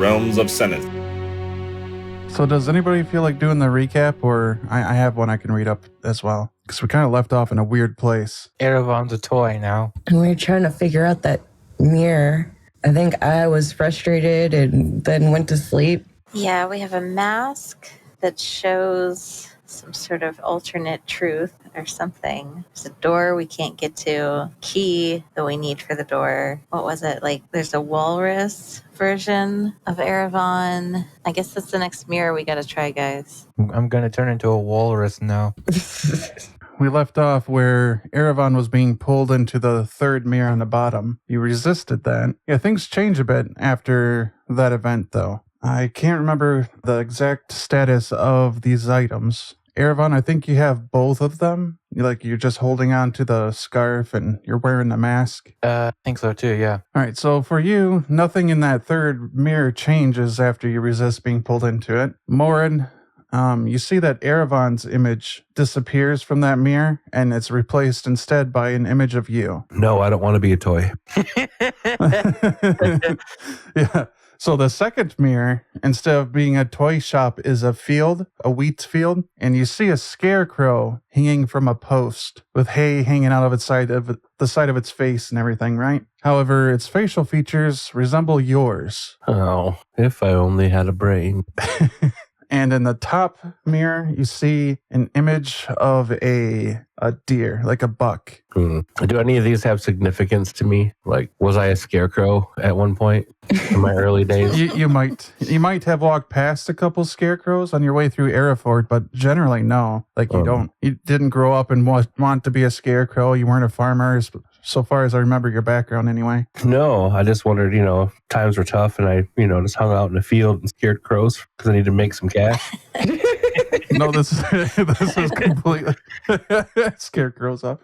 realms of Senith. So does anybody feel like doing the recap, or I have one I can read up as well? Because we kind of left off in a weird place. Erevan's a toy now. And we're trying to figure out that mirror. I think I was frustrated and then went to sleep. Yeah, we have a mask that shows some sort of alternate truth or something. There's a door we can't get to, key that we need for the door. What was it? Like, there's a walrus version of Erevan. I guess that's the next mirror we gotta try, guys. I'm gonna turn into a walrus now. We left off where Erevan was being pulled into the third mirror on the bottom. You resisted that. Yeah, things change a bit after that event, though. I can't remember the exact status of these items. Erevan, I think you have both of them. You're just holding on to the scarf and you're wearing the mask. I think so too, yeah. All right, so for you, nothing in that third mirror changes after you resist being pulled into it. Morin, you see that Erevan's image disappears from that mirror and it's replaced instead by an image of you. No, I don't want to be a toy. Yeah. So the second mirror, instead of being a toy shop, is a field, a wheat field, and you see a scarecrow hanging from a post with hay hanging out of the side of its face and everything, right? However, its facial features resemble yours. Oh, if I only had a brain. And in the top mirror, you see an image of a deer, like a buck. Do any of these have significance to me? Like, was I a scarecrow at one point in my early days? You might have walked past a couple scarecrows on your way through Ereford, but generally no. Like you didn't grow up and want to be a scarecrow. You weren't a farmer, so far as I remember your background anyway. No, I just wondered, times were tough and I, just hung out in the field and scared crows because I needed to make some cash. No, this is completely scarecrows up.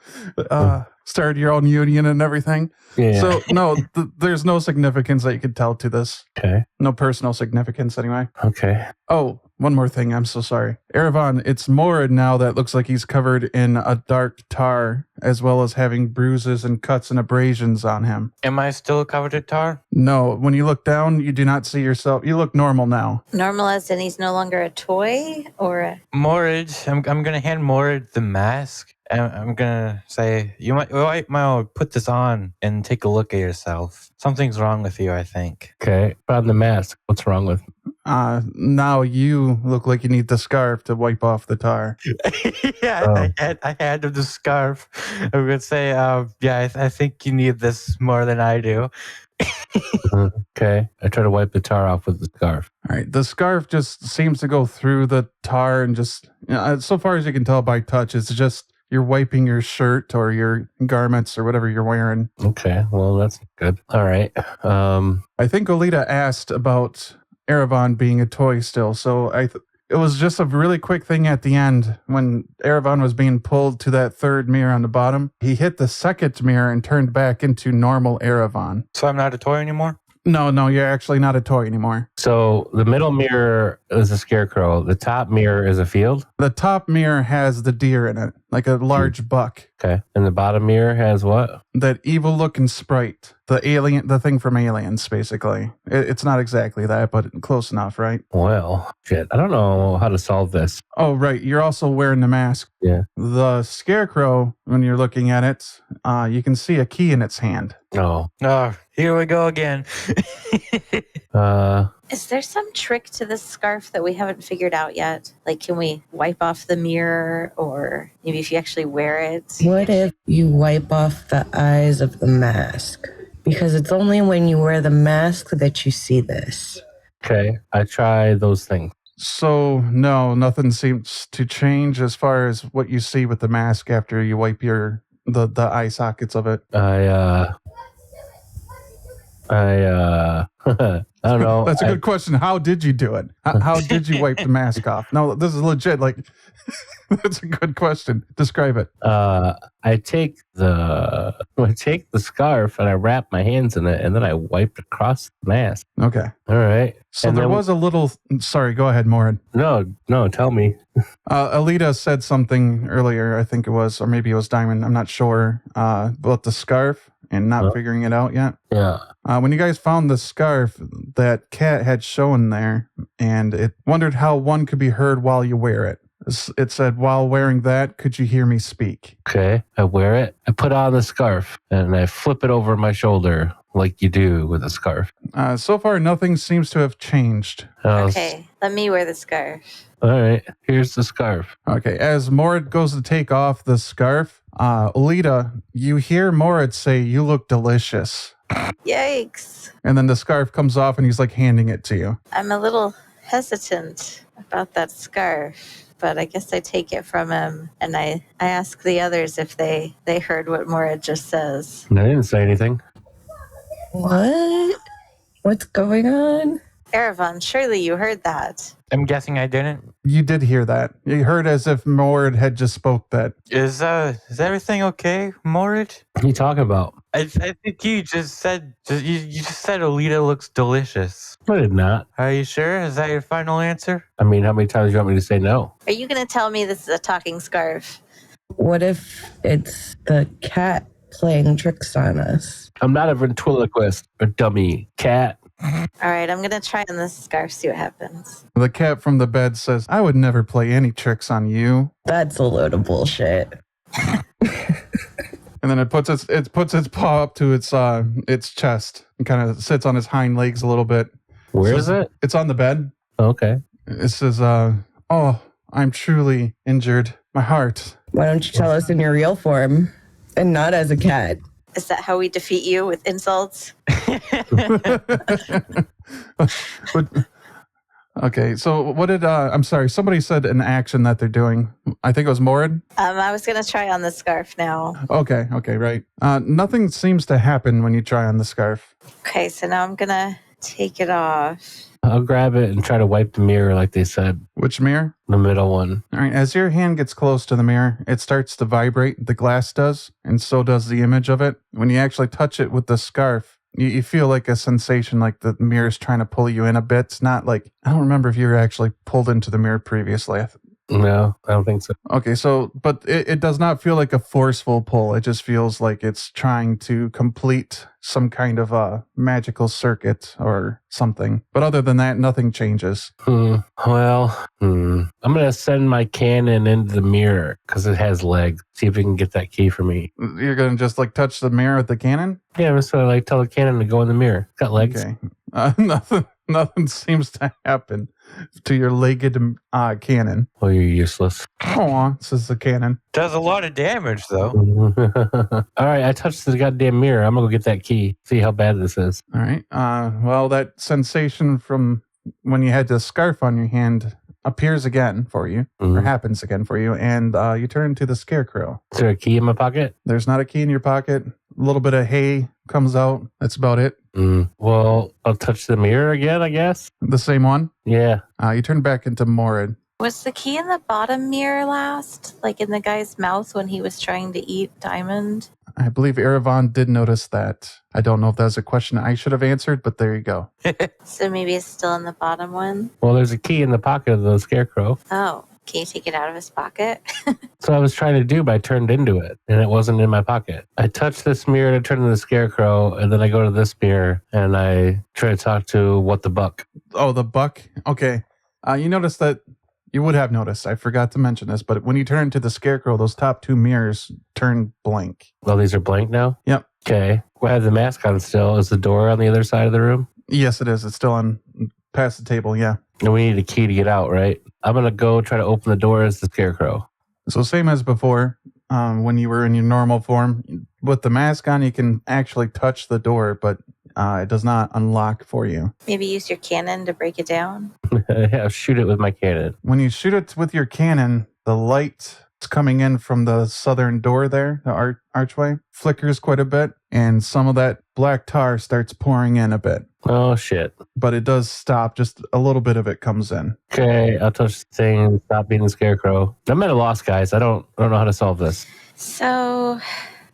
Started your own union and everything. Yeah. So no, there's no significance that you could tell to this. Okay. No personal significance anyway. Okay. Oh, one more thing. I'm so sorry. Erevan, it's Morid now that looks like he's covered in a dark tar, as well as having bruises and cuts and abrasions on him. Am I still covered in tar? No, when you look down, you do not see yourself. You look normal now. Normal as in he's no longer a toy, or Morid, I'm gonna hand Morid the mask. I'm gonna say, you might put this on and take a look at yourself. Something's wrong with you, I think. Okay. Put on the mask. What's wrong with me? Now you look like you need the scarf to wipe off the tar. Yeah, I had the scarf. I would say, I think you need this more than I do. Okay. I try to wipe the tar off with the scarf. All right. The scarf just seems to go through the tar and just, so far as you can tell by touch, it's just you're wiping your shirt or your garments or whatever you're wearing. Okay. Well, that's good. All right. I think Olita asked about Erevan being a toy still. So it was just a really quick thing at the end when Erevan was being pulled to that third mirror on the bottom. He hit the second mirror and turned back into normal Erevan. So I'm not a toy anymore? No, you're actually not a toy anymore. So the middle mirror is a scarecrow. The top mirror is a field? The top mirror has the deer in it, like a large buck. Okay. And the bottom mirror has what? That evil looking sprite. The thing from Aliens, basically. It's not exactly that, but close enough, right? Well, shit. I don't know how to solve this. Oh, right. You're also wearing the mask. Yeah. The scarecrow, when you're looking at it, you can see a key in its hand. Oh. Oh, here we go again. is there some trick to this scarf that we haven't figured out yet? Like, can we wipe off the mirror, or maybe if you actually wear it? What if you wipe off the eyes of the mask? Because it's only when you wear the mask that you see this. Okay. I try those things. So, no, nothing seems to change as far as what you see with the mask after you wipe the eye sockets of it. I don't know. That's a good question. How did you do it? How did you wipe the mask off? No, this is legit. Like, that's a good question. Describe it. I take the scarf and I wrap my hands in it and then I wipe across the mask. Okay. All right. So and there was a little. Sorry, go ahead, Morin. No, tell me. Alita said something earlier, I think it was, or maybe it was Diamond, I'm not sure, about the scarf. and not Huh? figuring it out yet. Yeah. When you guys found the scarf, that cat had shown there, and it wondered how one could be heard while you wear it. It said, while wearing that, could you hear me speak? Okay. I wear it. I put on the scarf and I flip it over my shoulder like you do with a scarf. So far, nothing seems to have changed. Okay, let me wear the scarf. All right. Here's the scarf. Okay, as Morad goes to take off the scarf, Olita, you hear Morad say, you look delicious. Yikes. And then the scarf comes off and he's like handing it to you. I'm a little hesitant about that scarf, but I guess I take it from him and I ask the others if they heard what Morad just says. I didn't say anything. What? What's going on? Erevan, surely you heard that. I'm guessing I didn't. You did hear that. You heard as if Morad had just spoke that. Is everything okay, Morit? What are you talking about? I think you just said you just said Olita looks delicious. I did not. Are you sure? Is that your final answer? I mean, how many times do you want me to say no? Are you going to tell me this is a talking scarf? What if it's the cat playing tricks on us? I'm not a ventriloquist or dummy cat. All right, I'm going to try on this scarf, see what happens. The cat from the bed says, I would never play any tricks on you. That's a load of bullshit. And then it puts its paw up to its chest and kind of sits on his hind legs a little bit. Where is it? It's on the bed. Okay. It says, oh, I'm truly injured. My heart. Why don't you tell us in your real form and not as a cat? Is that how we defeat you, with insults? Okay, so what did, I'm sorry, somebody said an action that they're doing. I think it was Morad. I was going to try on the scarf now. Okay, right. Nothing seems to happen when you try on the scarf. Okay, so now I'm going to take it off. I'll grab it and try to wipe the mirror like they said. Which mirror? The middle one. All right, as your hand gets close to the mirror, it starts to vibrate. The glass does, and so does the image of it. When you actually touch it with the scarf, you feel like a sensation like the mirror's trying to pull you in a bit. It's not like, I don't remember if you were actually pulled into the mirror previously. No, I don't think so. Okay, so, but it does not feel like a forceful pull. It just feels like it's trying to complete some kind of a magical circuit or something. But other than that, nothing changes. I'm going to send my cannon into the mirror because it has legs. See if we can get that key for me. You're going to just like touch the mirror with the cannon? Yeah, I'm just going to like tell the cannon to go in the mirror. It's got legs. Okay. Nothing seems to happen to your legged cannon. Oh, you're useless. Oh, says the cannon. Does a lot of damage though. All right, I touched the goddamn mirror. I'm going to go get that key. See how bad this is. All right. Well, that sensation from when you had the scarf on your hand appears again for you, or happens again for you, and you turn into the scarecrow. Is there a key in my pocket? There's not a key in your pocket. A little bit of hay comes out. That's about it. Well, I'll touch the mirror again, I guess. The same one? Yeah. You turn back into Morad. Was the key in the bottom mirror last? Like in the guy's mouth when he was trying to eat Diamond? I believe Erevan did notice that. I don't know if that was a question I should have answered, but there you go. So maybe it's still in the bottom one? Well, there's a key in the pocket of the scarecrow. Oh, can you take it out of his pocket? So I was trying to do, but I turned into it, and it wasn't in my pocket. I touched this mirror to turn into the scarecrow, and then I go to this mirror, and I try to talk to What the Buck. Oh, the buck? Okay. You notice that you would have noticed. I forgot to mention this, but when you turn into the scarecrow, those top two mirrors turn blank. Oh, these are blank now? Yep. Okay. I have the mask on still. Is the door on the other side of the room? Yes, it is. It's still on past the table, yeah. And we need a key to get out, right? I'm going to go try to open the door as the scarecrow. So same as before, when you were in your normal form, with the mask on, you can actually touch the door, but it does not unlock for you. Maybe use your cannon to break it down? Yeah, shoot it with my cannon. When you shoot it with your cannon, the light coming in from the southern door there, the archway, flickers quite a bit, and some of that black tar starts pouring in a bit. Oh, shit. But it does stop. Just a little bit of it comes in. Okay, I'll touch the thing and stop being the scarecrow. I'm at a loss, guys. I don't know how to solve this. So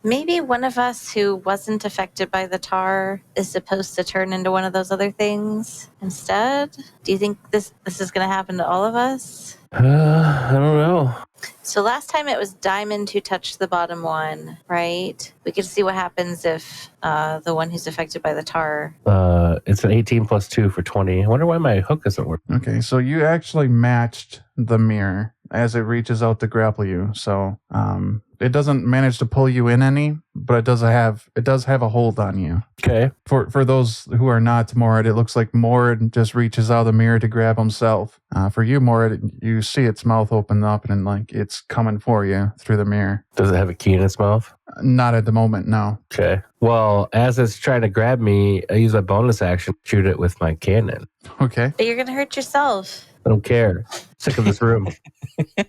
Maybe one of us who wasn't affected by the tar is supposed to turn into one of those other things instead? Do you think this is going to happen to all of us? I don't know. So last time it was Diamond who touched the bottom one, right? We could see what happens if the one who's affected by the tar. It's an 18 plus 2 for 20. I wonder why my hook doesn't work. Okay, so you actually matched the mirror as it reaches out to grapple you. So it doesn't manage to pull you in any, but it does have a hold on you. Okay. For those who are not Morid, it looks like Morid just reaches out of the mirror to grab himself. For you, Morid, you see its mouth open up and like it's coming for you through the mirror. Does it have a key in its mouth? Not at the moment, no. Okay. Well, as it's trying to grab me, I use my bonus action to shoot it with my cannon. Okay. But you're going to hurt yourself. I don't care. Sick of this room. All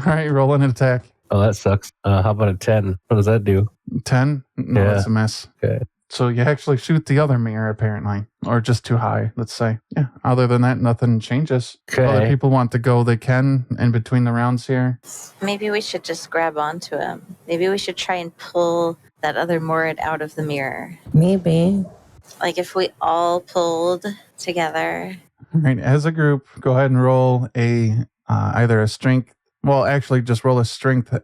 right, roll an attack. Oh, that sucks. How about a 10? What does that do? 10? No, Yeah. that's a miss. Okay. So you actually shoot the other mirror, apparently. Or just too high, let's say. Yeah, other than that, nothing changes. Okay. If other people want to go, they can in between the rounds here. Maybe we should just grab onto him. Maybe we should try and pull that other Morid out of the mirror. Maybe. Like if we all pulled together. All right, as a group, go ahead and roll either a strength. Well, actually, just roll a strength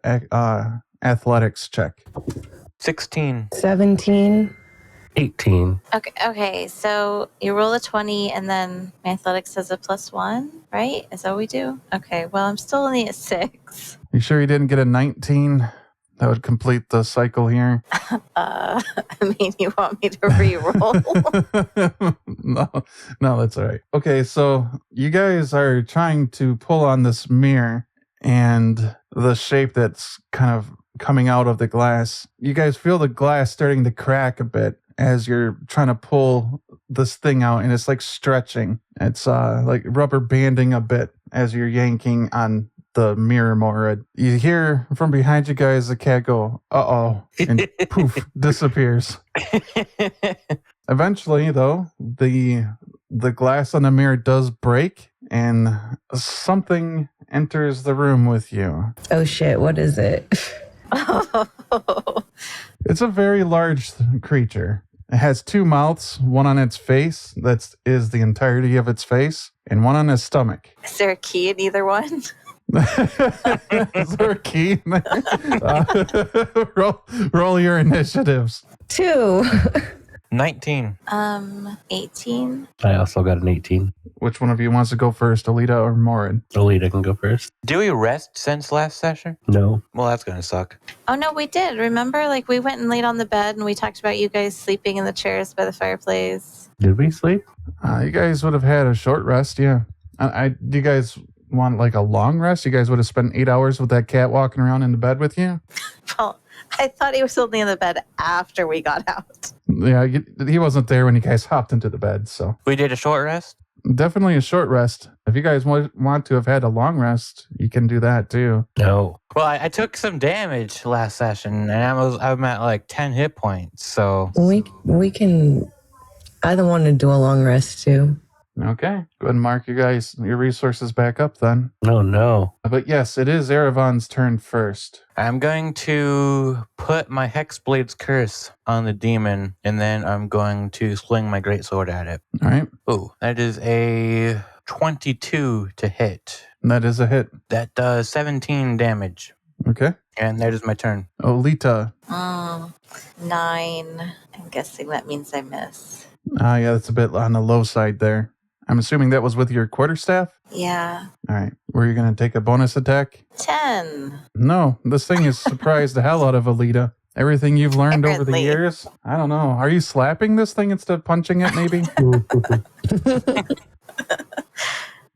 athletics check. 16. 17. 18. Okay, so you roll a 20 and then my athletics has a +1, right? Is that what we do? Okay, well, I'm still only at 6. You sure you didn't get a 19? That would complete the cycle here. I mean, you want me to re-roll? No, that's all right. Okay, so you guys are trying to pull on this mirror and the shape that's kind of coming out of the glass. You guys feel the glass starting to crack a bit as you're trying to pull this thing out, and it's like stretching. It's like rubber banding a bit as you're yanking on the mirror Morid. You hear from behind you guys the cat go, "Uh-oh," and poof, disappears. Eventually, though, the glass on the mirror does break, and something enters the room with you. Oh shit, what is it? It's a very large creature. It has 2 mouths, one on its face, that is the entirety of its face, and one on its stomach. Is there a key in either one? Is there a key in there? Roll your initiatives. 2. 19. 18. I also got an 18. Which one of you wants to go first, Olita or Morid? Olita can go first. Do we rest since last session? No. Well, that's going to suck. Oh, no, we did. Remember? Like, we went and laid on the bed and we talked about you guys sleeping in the chairs by the fireplace. Did we sleep? You guys would have had a short rest, yeah. Do you guys want like a long rest? You guys would have spent 8 hours with that cat walking around in the bed with you? Well, I thought he was only in the bed after we got out. Yeah, he wasn't there when you guys hopped into the bed, so. We did a short rest? Definitely a short rest. If you guys want to have had a long rest, you can do that too. No. Well, I took some damage last session, and I'm at like 10 hit points, so... We can either want to do a long rest too. Okay. Go ahead and mark your resources back up then. Oh, no. But yes, it is Erevan's turn first. I'm going to put my Hexblade's Curse on the demon, and then I'm going to swing my greatsword at it. All right. Oh, that is a 22 to hit. That is a hit. That does 17 damage. Okay. And that is my turn. Olita. 9. I'm guessing that means I miss. Yeah, that's a bit on the low side there. I'm assuming that was with your quarterstaff? Yeah. All right. Were you going to take a bonus attack? 10. No. This thing has surprised the hell out of Olita. Everything you've learned over the Apparently. years? I don't know. Are you slapping this thing instead of punching it, maybe?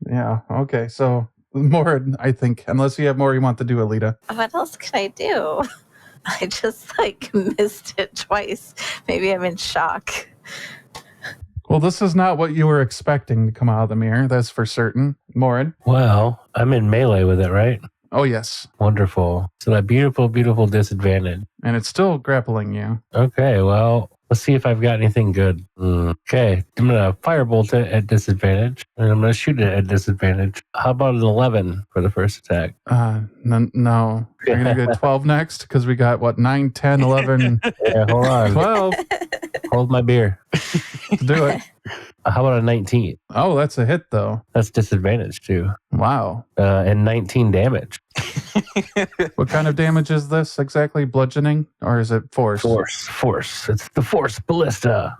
Yeah. Okay. So, more, I think, unless you have more you want to do, Olita. What else could I do? I just missed it twice. Maybe I'm in shock. Well, this is not what you were expecting to come out of the mirror. That's for certain. Morin. Well, I'm in melee with it, right? Oh, yes. Wonderful. So that beautiful, beautiful disadvantage. And it's still grappling you. Okay, well, Let's see if I've got anything good. Okay, I'm going to firebolt it at disadvantage, and I'm going to shoot it at disadvantage. How about an 11 for the first attack? No. You're going to get 12 next? Because we got, 9, 10, 11, Yeah, hold on. 12 Hold my beer. to do it. How about a 19? Oh, that's a hit, though. That's disadvantage, too. Wow. And 19 damage. What kind of damage is this exactly? Bludgeoning? Or is it force? Force. It's the force ballista.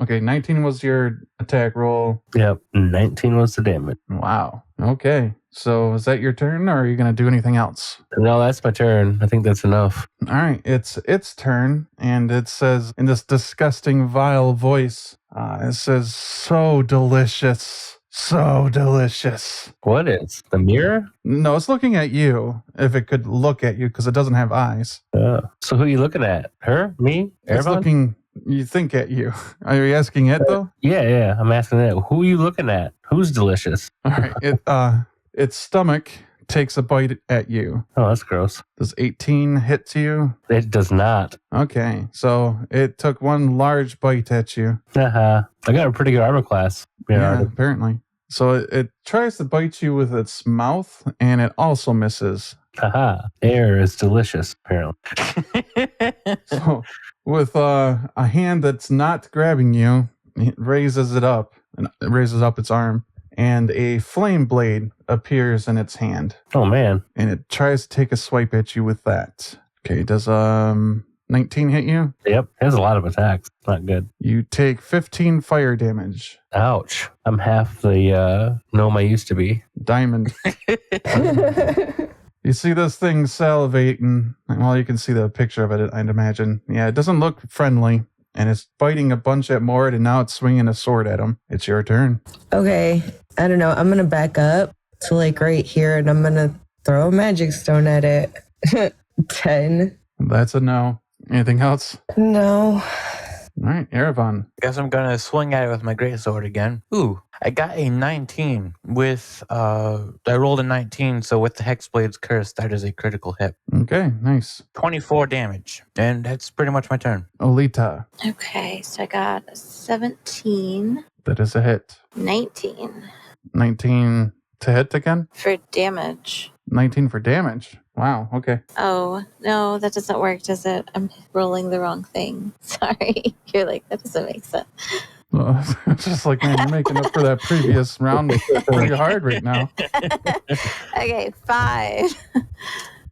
Okay, 19 was your attack roll. Yep, 19 was the damage. Wow. Okay. So is that your turn, or are you going to do anything else? No, that's my turn. I think that's enough. All right, it's its turn, and it says in this disgusting, vile voice, it says, "So delicious, so delicious." What is? The mirror? No, it's looking at you, if it could look at you, because it doesn't have eyes. So who are you looking at? Her? Me? It's Erevan? looking, you think at you. Are you asking it, though? Yeah. I'm asking that. Who are you looking at? Who's delicious? All right, its stomach takes a bite at you. Oh, that's gross. Does 18 hit to you? It does not. Okay, so it took one large bite at you. I got a pretty good armor class. Yeah, apparently. So it tries to bite you with its mouth, and it also misses. Air is delicious, apparently. So with a hand that's not grabbing you, it raises it up, and it raises up its arm, and a flame blade appears in its hand, Oh, man. and it tries to take a swipe at you with that. Okay, does 19 hit you? Yep. Has a lot of attacks. Not good. You take 15 fire damage. Ouch. I'm half the gnome I used to be. Diamond. You see this thing salivating. Well, you can see the picture of it, I'd imagine. Yeah, it doesn't look friendly. And it's biting a bunch at Mord, and now it's swinging a sword at him. It's your turn. Okay, I don't know. I'm going to back up to like right here, and I'm going to throw a magic stone at it. 10. That's a no. Anything else? No. All right, Erevan. Guess I'm gonna swing at it with my greatsword again. Ooh, I got a 19 with I rolled a 19, so with the Hexblade's curse, that is a critical hit. Okay, nice. 24 damage, and that's pretty much my turn. Olita. Okay, so I got a 17, That is a hit. 19 19 to hit again? for damage. 19 for damage. Wow, okay. Oh, no, that doesn't work, does it? I'm rolling the wrong thing. Sorry. You're like, that doesn't make sense. It's just like, man, you're making up for that previous round pretty hard right now. Okay, 5.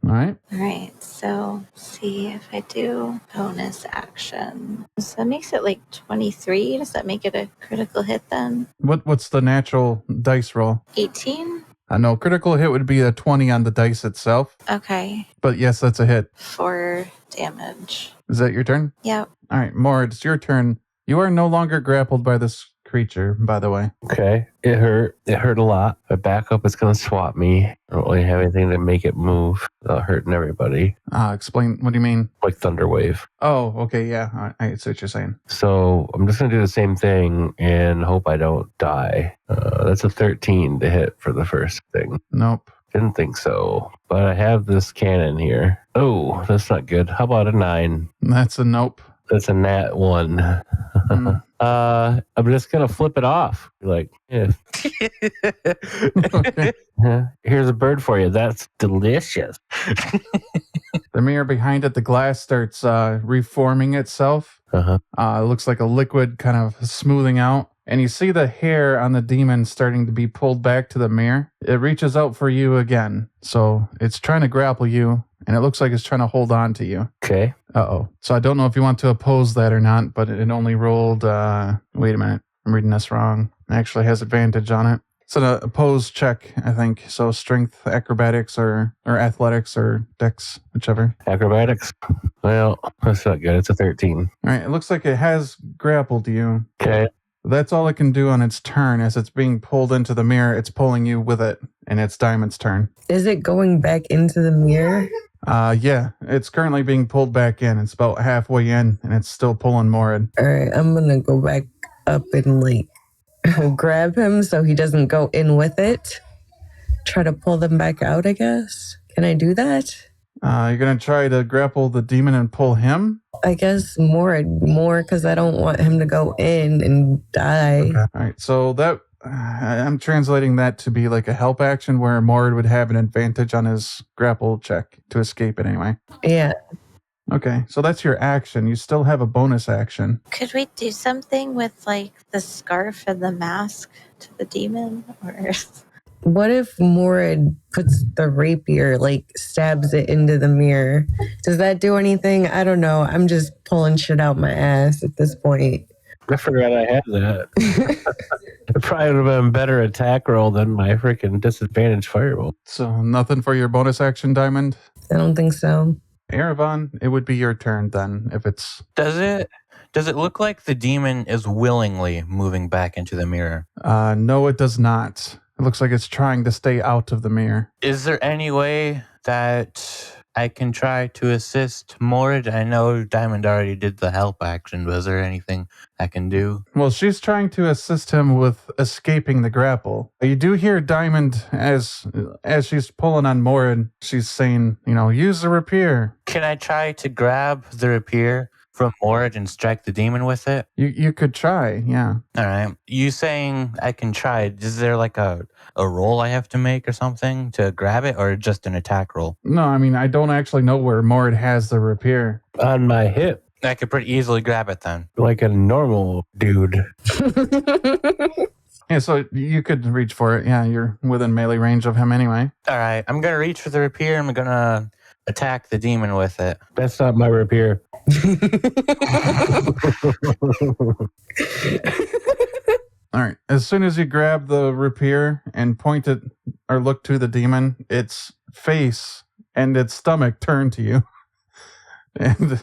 All right. All right, so let's see if I do bonus action. So that makes it like 23. Does that make it a critical hit then? What's the natural dice roll? 18? I know critical hit would be a 20 on the dice itself. Okay, But yes, that's a hit. 4 damage. Is that your turn? Yep. All right, Mord, it's your turn. You are no longer grappled by this creature, by the way. Okay. It hurt. It hurt a lot. If I back up, it's going to swat me. I don't really have anything to make it move without hurting everybody. Explain, what do you mean? Like Thunder Wave. Oh, okay, yeah, I see what you're saying. So I'm just going to do the same thing and hope I don't die. That's a 13 to hit for the first thing. Nope. Didn't think so. But I have this cannon here. Oh, that's not good. How about a 9? That's a nope. That's a nat 1. I'm just going to flip it off. Like, yeah. Okay. Here's a bird for you. That's delicious. The mirror behind it, the glass starts reforming itself. Uh-huh. It looks like a liquid kind of smoothing out. And you see the hair on the demon starting to be pulled back to the mirror. It reaches out for you again. So it's trying to grapple you, and it looks like it's trying to hold on to you. Okay. Uh-oh. So I don't know if you want to oppose that or not, but it only rolled, wait a minute. I'm reading this wrong. It actually has advantage on it. It's an opposed check, I think. So strength, acrobatics, or athletics, or dex, whichever. Acrobatics. Well, that's not good. It's a 13. All right. It looks like it has grappled you. Okay. That's all it can do on its turn. As it's being pulled into the mirror, it's pulling you with it, and it's Diamond's turn. Is it going back into the mirror? Yeah, it's currently being pulled back in. It's about halfway in, and it's still pulling Morid. All right, I'm going to go back up and like grab him so he doesn't go in with it. Try to pull them back out, I guess. Can I do that? You're going to try to grapple the demon and pull him? I guess more because I don't want him to go in and die. Okay. All right, so that I'm translating that to be like a help action where Mord would have an advantage on his grapple check to escape it anyway. Yeah. Okay, so that's your action. You still have a bonus action. Could we do something with like the scarf and the mask to the demon? Or What if Morid puts the rapier, like stabs it into the mirror? Does that do anything? I don't know. I'm just pulling shit out my ass at this point. I forgot I had that. It probably would have been a better attack roll than my freaking disadvantage fireball. So nothing for your bonus action, Diamond? I don't think so. Erevan, it would be your turn then if it's... Does it look like the demon is willingly moving back into the mirror? No, it does not. It looks like it's trying to stay out of the mirror. Is there any way that I can try to assist Mord? I know Diamond already did the help action, but is there anything I can do? Well, she's trying to assist him with escaping the grapple. You do hear Diamond as she's pulling on Mord, she's saying, use the rapier. Can I try to grab the rapier from Mord and strike the demon with it? You could try, yeah. All right. You saying I can try. Is there like a roll I have to make or something to grab it, or just an attack roll? No, I mean, I don't actually know where Mord has the rapier. On my hip, I could pretty easily grab it then. like a normal dude. Yeah, so you could reach for it. Yeah, you're within melee range of him anyway. All right. I'm going to reach for the rapier. I'm going to attack the demon with it. That's not my rapier. All right. As soon as you grab the rapier and point it or look to the demon, its face and its stomach turn to you. And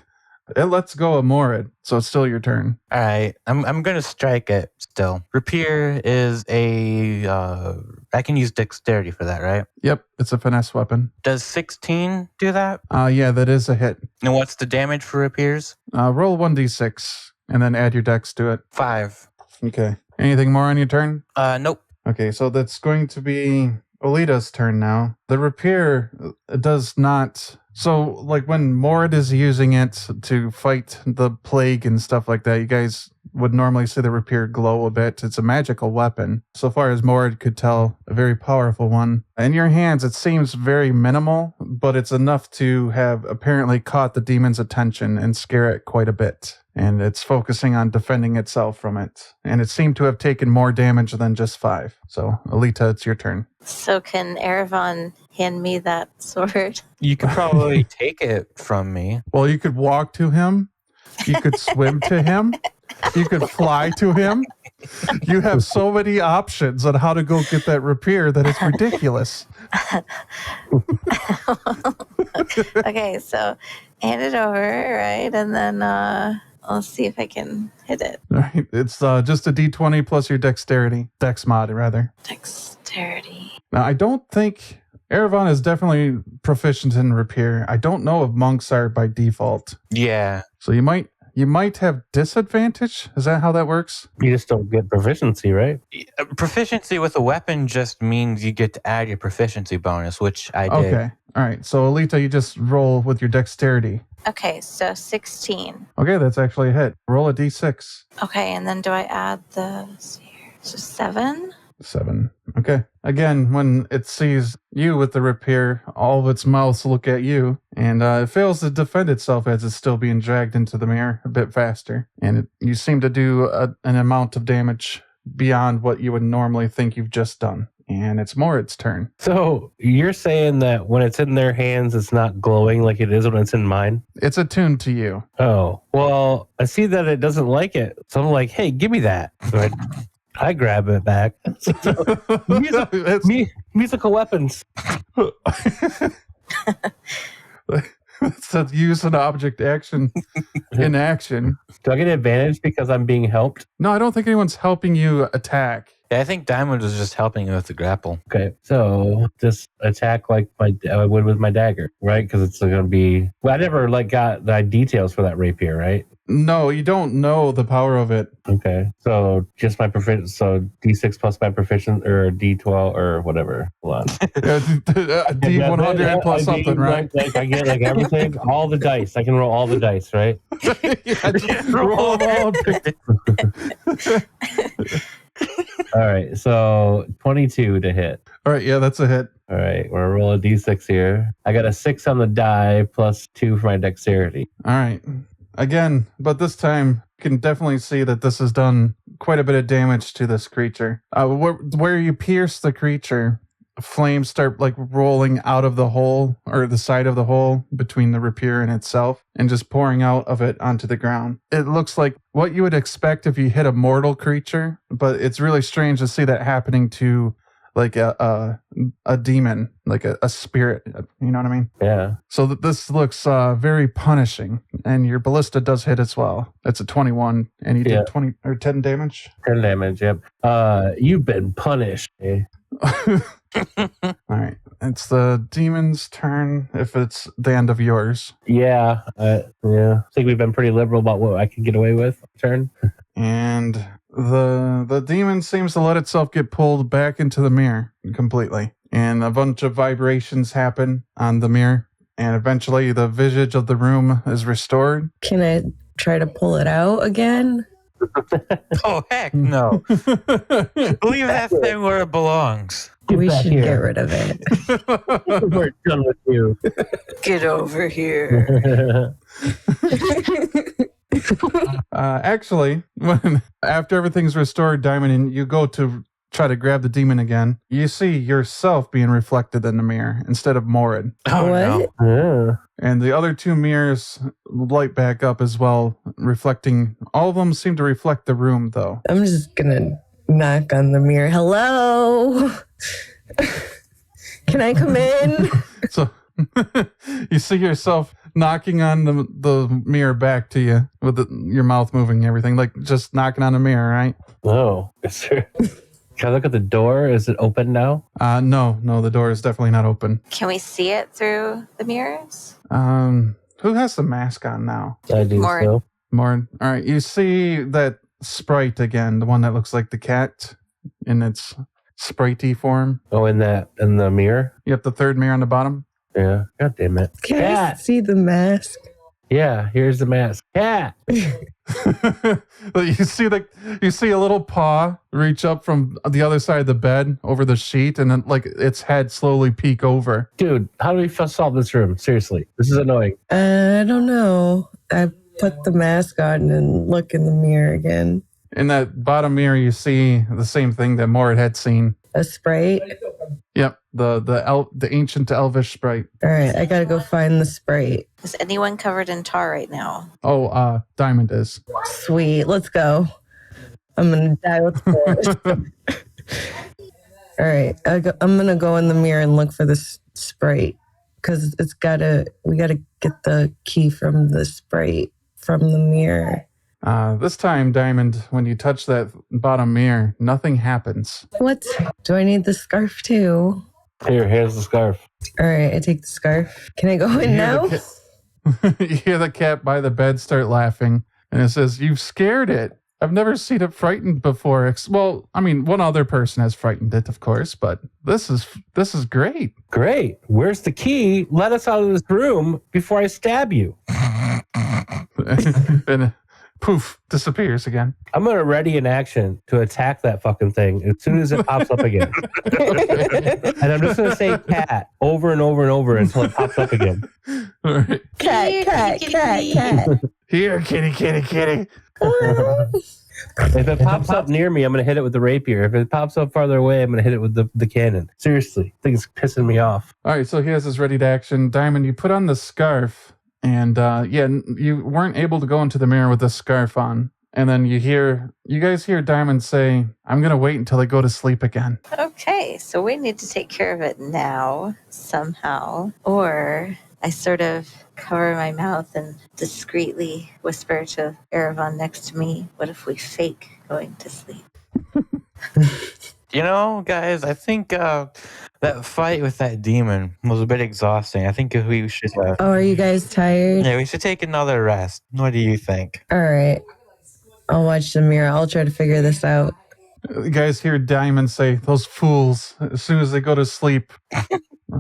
it lets go of Morid, so it's still your turn. All right. I'm going to strike it still. Rapier is I can use dexterity for that, right? Yep, it's a finesse weapon. Does 16 do that? Yeah, that is a hit. And what's the damage for rapiers? Roll 1d6 and then add your dex to it. 5. Okay. Anything more on your turn? Nope. Okay, so that's going to be Olita's turn now. The rapier does not... So, like, when Mord is using it to fight the plague and stuff like that, you guys would normally see the rapier glow a bit. It's a magical weapon. So far as Mord could tell, a very powerful one. In your hands, it seems very minimal, but it's enough to have apparently caught the demon's attention and scare it quite a bit. And it's focusing on defending itself from it. And it seemed to have taken more damage than just 5. So, Olita, it's your turn. so can Erevan hand me that sword? You could probably take it from me. Well, you could walk to him. You could swim to him. You could fly to him. You have so many options on how to go get that rapier that it's ridiculous. Okay, so hand it over, right? And then I'll see if I can hit it. All right. It's just a d20 plus your dexterity. Dex mod, rather. Dexterity. Now, I don't think... Erevan is definitely proficient in rapier. I don't know if monks are by default. Yeah. So you might have disadvantage? Is that how that works? You just don't get proficiency, right? Proficiency with a weapon just means you get to add your proficiency bonus, which I did. Okay. All right. So, Olita, you just roll with your dexterity. Okay, so 16. Okay, that's actually a hit. Roll a d6. Okay, and then do I add the... let's see here. So 7? 7. Okay. Again, when it sees you with the rapier, all of its mouths look at you, and it fails to defend itself as it's still being dragged into the mirror a bit faster. And you seem to do an amount of damage beyond what you would normally think you've just done. And it's Morit's turn. So you're saying that when it's in their hands, it's not glowing like it is when it's in mine? It's attuned to you. Oh, well, I see that it doesn't like it. So I'm like, hey, give me that. So I grab it back. Musical weapons. It says use an object action in action. Do I get an advantage because I'm being helped? No, I don't think anyone's helping you attack. Yeah, I think Diamond was just helping you with the grapple. Okay, so just attack like I would with my dagger, right? Because it's going to be... Well, I never got the details for that rapier, right? No, you don't know the power of it. Okay. So just my proficiency. So D6 plus my proficiency or D12 or whatever. Hold on. D100 plus something, right? Like I get like everything, all the dice. I can roll all the dice, right? Yeah, just roll them all. All right. So 22 to hit. All right, yeah, that's a hit. All right. We're gonna roll a D6 here. I got a 6 on the die plus 2 for my dexterity. All right. Again, but this time you can definitely see that this has done quite a bit of damage to this creature. Where you pierce the creature, flames start like rolling out of the hole or the side of the hole between the rapier and itself and just pouring out of it onto the ground. It looks like what you would expect if you hit a mortal creature, but it's really strange to see that happening to like a demon, like a spirit. You know what I mean? Yeah. So this looks very punishing, and your ballista does hit as well. That's a 21, and you did 20 or 10 damage. 10 damage. Yep. You've been punished. Eh? All right, it's the demon's turn. If it's the end of yours, Yeah. I think we've been pretty liberal about what I can get away with. Turn. and the demon seems to let itself get pulled back into the mirror completely, and a bunch of vibrations happen on the mirror, and eventually the visage of the room is restored. Can I try to pull it out again? Oh, heck no. Leave that thing where it belongs. We back should here. get rid of it. We're done with you. Get over here. Actually, after everything's restored, Diamond, and you go to try to grab the demon again, you see yourself being reflected in the mirror instead of Morid. Oh, What? no. Yeah. And the other two mirrors light back up as well, reflecting. All of them seem to reflect the room, though. I'm just gonna knock on the mirror. Hello? Can I come in? So you see yourself knocking on the mirror back to you with your mouth moving and everything, like just knocking on the mirror, right? Oh, is there... Can I look at the door? Is it open now? No, the door is definitely not open. Can we see it through the mirrors? Who has the mask on now? I do More. so. More. All right, you see that sprite again, the one that looks like the cat in its spritey form. Oh, in the mirror? Yep, the third mirror on the bottom. Yeah. God damn it. Can I Cat. see the mask? Yeah, here's the mask. Cat. you see a little paw reach up from the other side of the bed over the sheet, and then like its head slowly peek over. Dude, how do we solve this room? Seriously, this is annoying. I don't know. I put the mask on and look in the mirror again. In that bottom mirror, you see the same thing that Morid had seen. A sprite. Yep, the ancient elvish sprite. All right, I gotta go find the sprite. Is anyone covered in tar right now? Oh, Diamond is. Sweet, let's go. I'm gonna die with force. All right, I'm gonna go in the mirror and look for this sprite because we gotta get the key from the sprite from the mirror. This time, Diamond, when you touch that bottom mirror, nothing happens. What? Do I need the scarf too? Here's the scarf. All right, I take the scarf. Can I go in now? You hear the cat by the bed start laughing, and it says, "You've scared it. I've never seen it frightened before. Well, I mean, one other person has frightened it, of course, but this is great." Great. Where's the key? Let us out of this room before I stab you. And poof, disappears again. I'm going to ready an action to attack that fucking thing as soon as it pops up again. And I'm just going to say cat over and over and over until it pops up again. All right. Cat. Here, kitty. If it pops up near me, I'm going to hit it with the rapier. If it pops up farther away, I'm going to hit it with the cannon. Seriously, I think it's pissing me off. All right, so he has his ready to action. Diamond, you put on the scarf, and you weren't able to go into the mirror with the scarf on. And then you guys hear Diamond say, "I'm going to wait until I go to sleep again." Okay, so we need to take care of it now, somehow. Or I sort of cover my mouth and discreetly whisper to Erevan next to me, "What if we fake going to sleep?" You know, guys, I think that fight with that demon was a bit exhausting. I think we should. Oh, are you guys tired? Yeah, we should take another rest. What do you think? All right. I'll watch the mirror. I'll try to figure this out. You guys hear Diamond say, "Those fools, as soon as they go to sleep,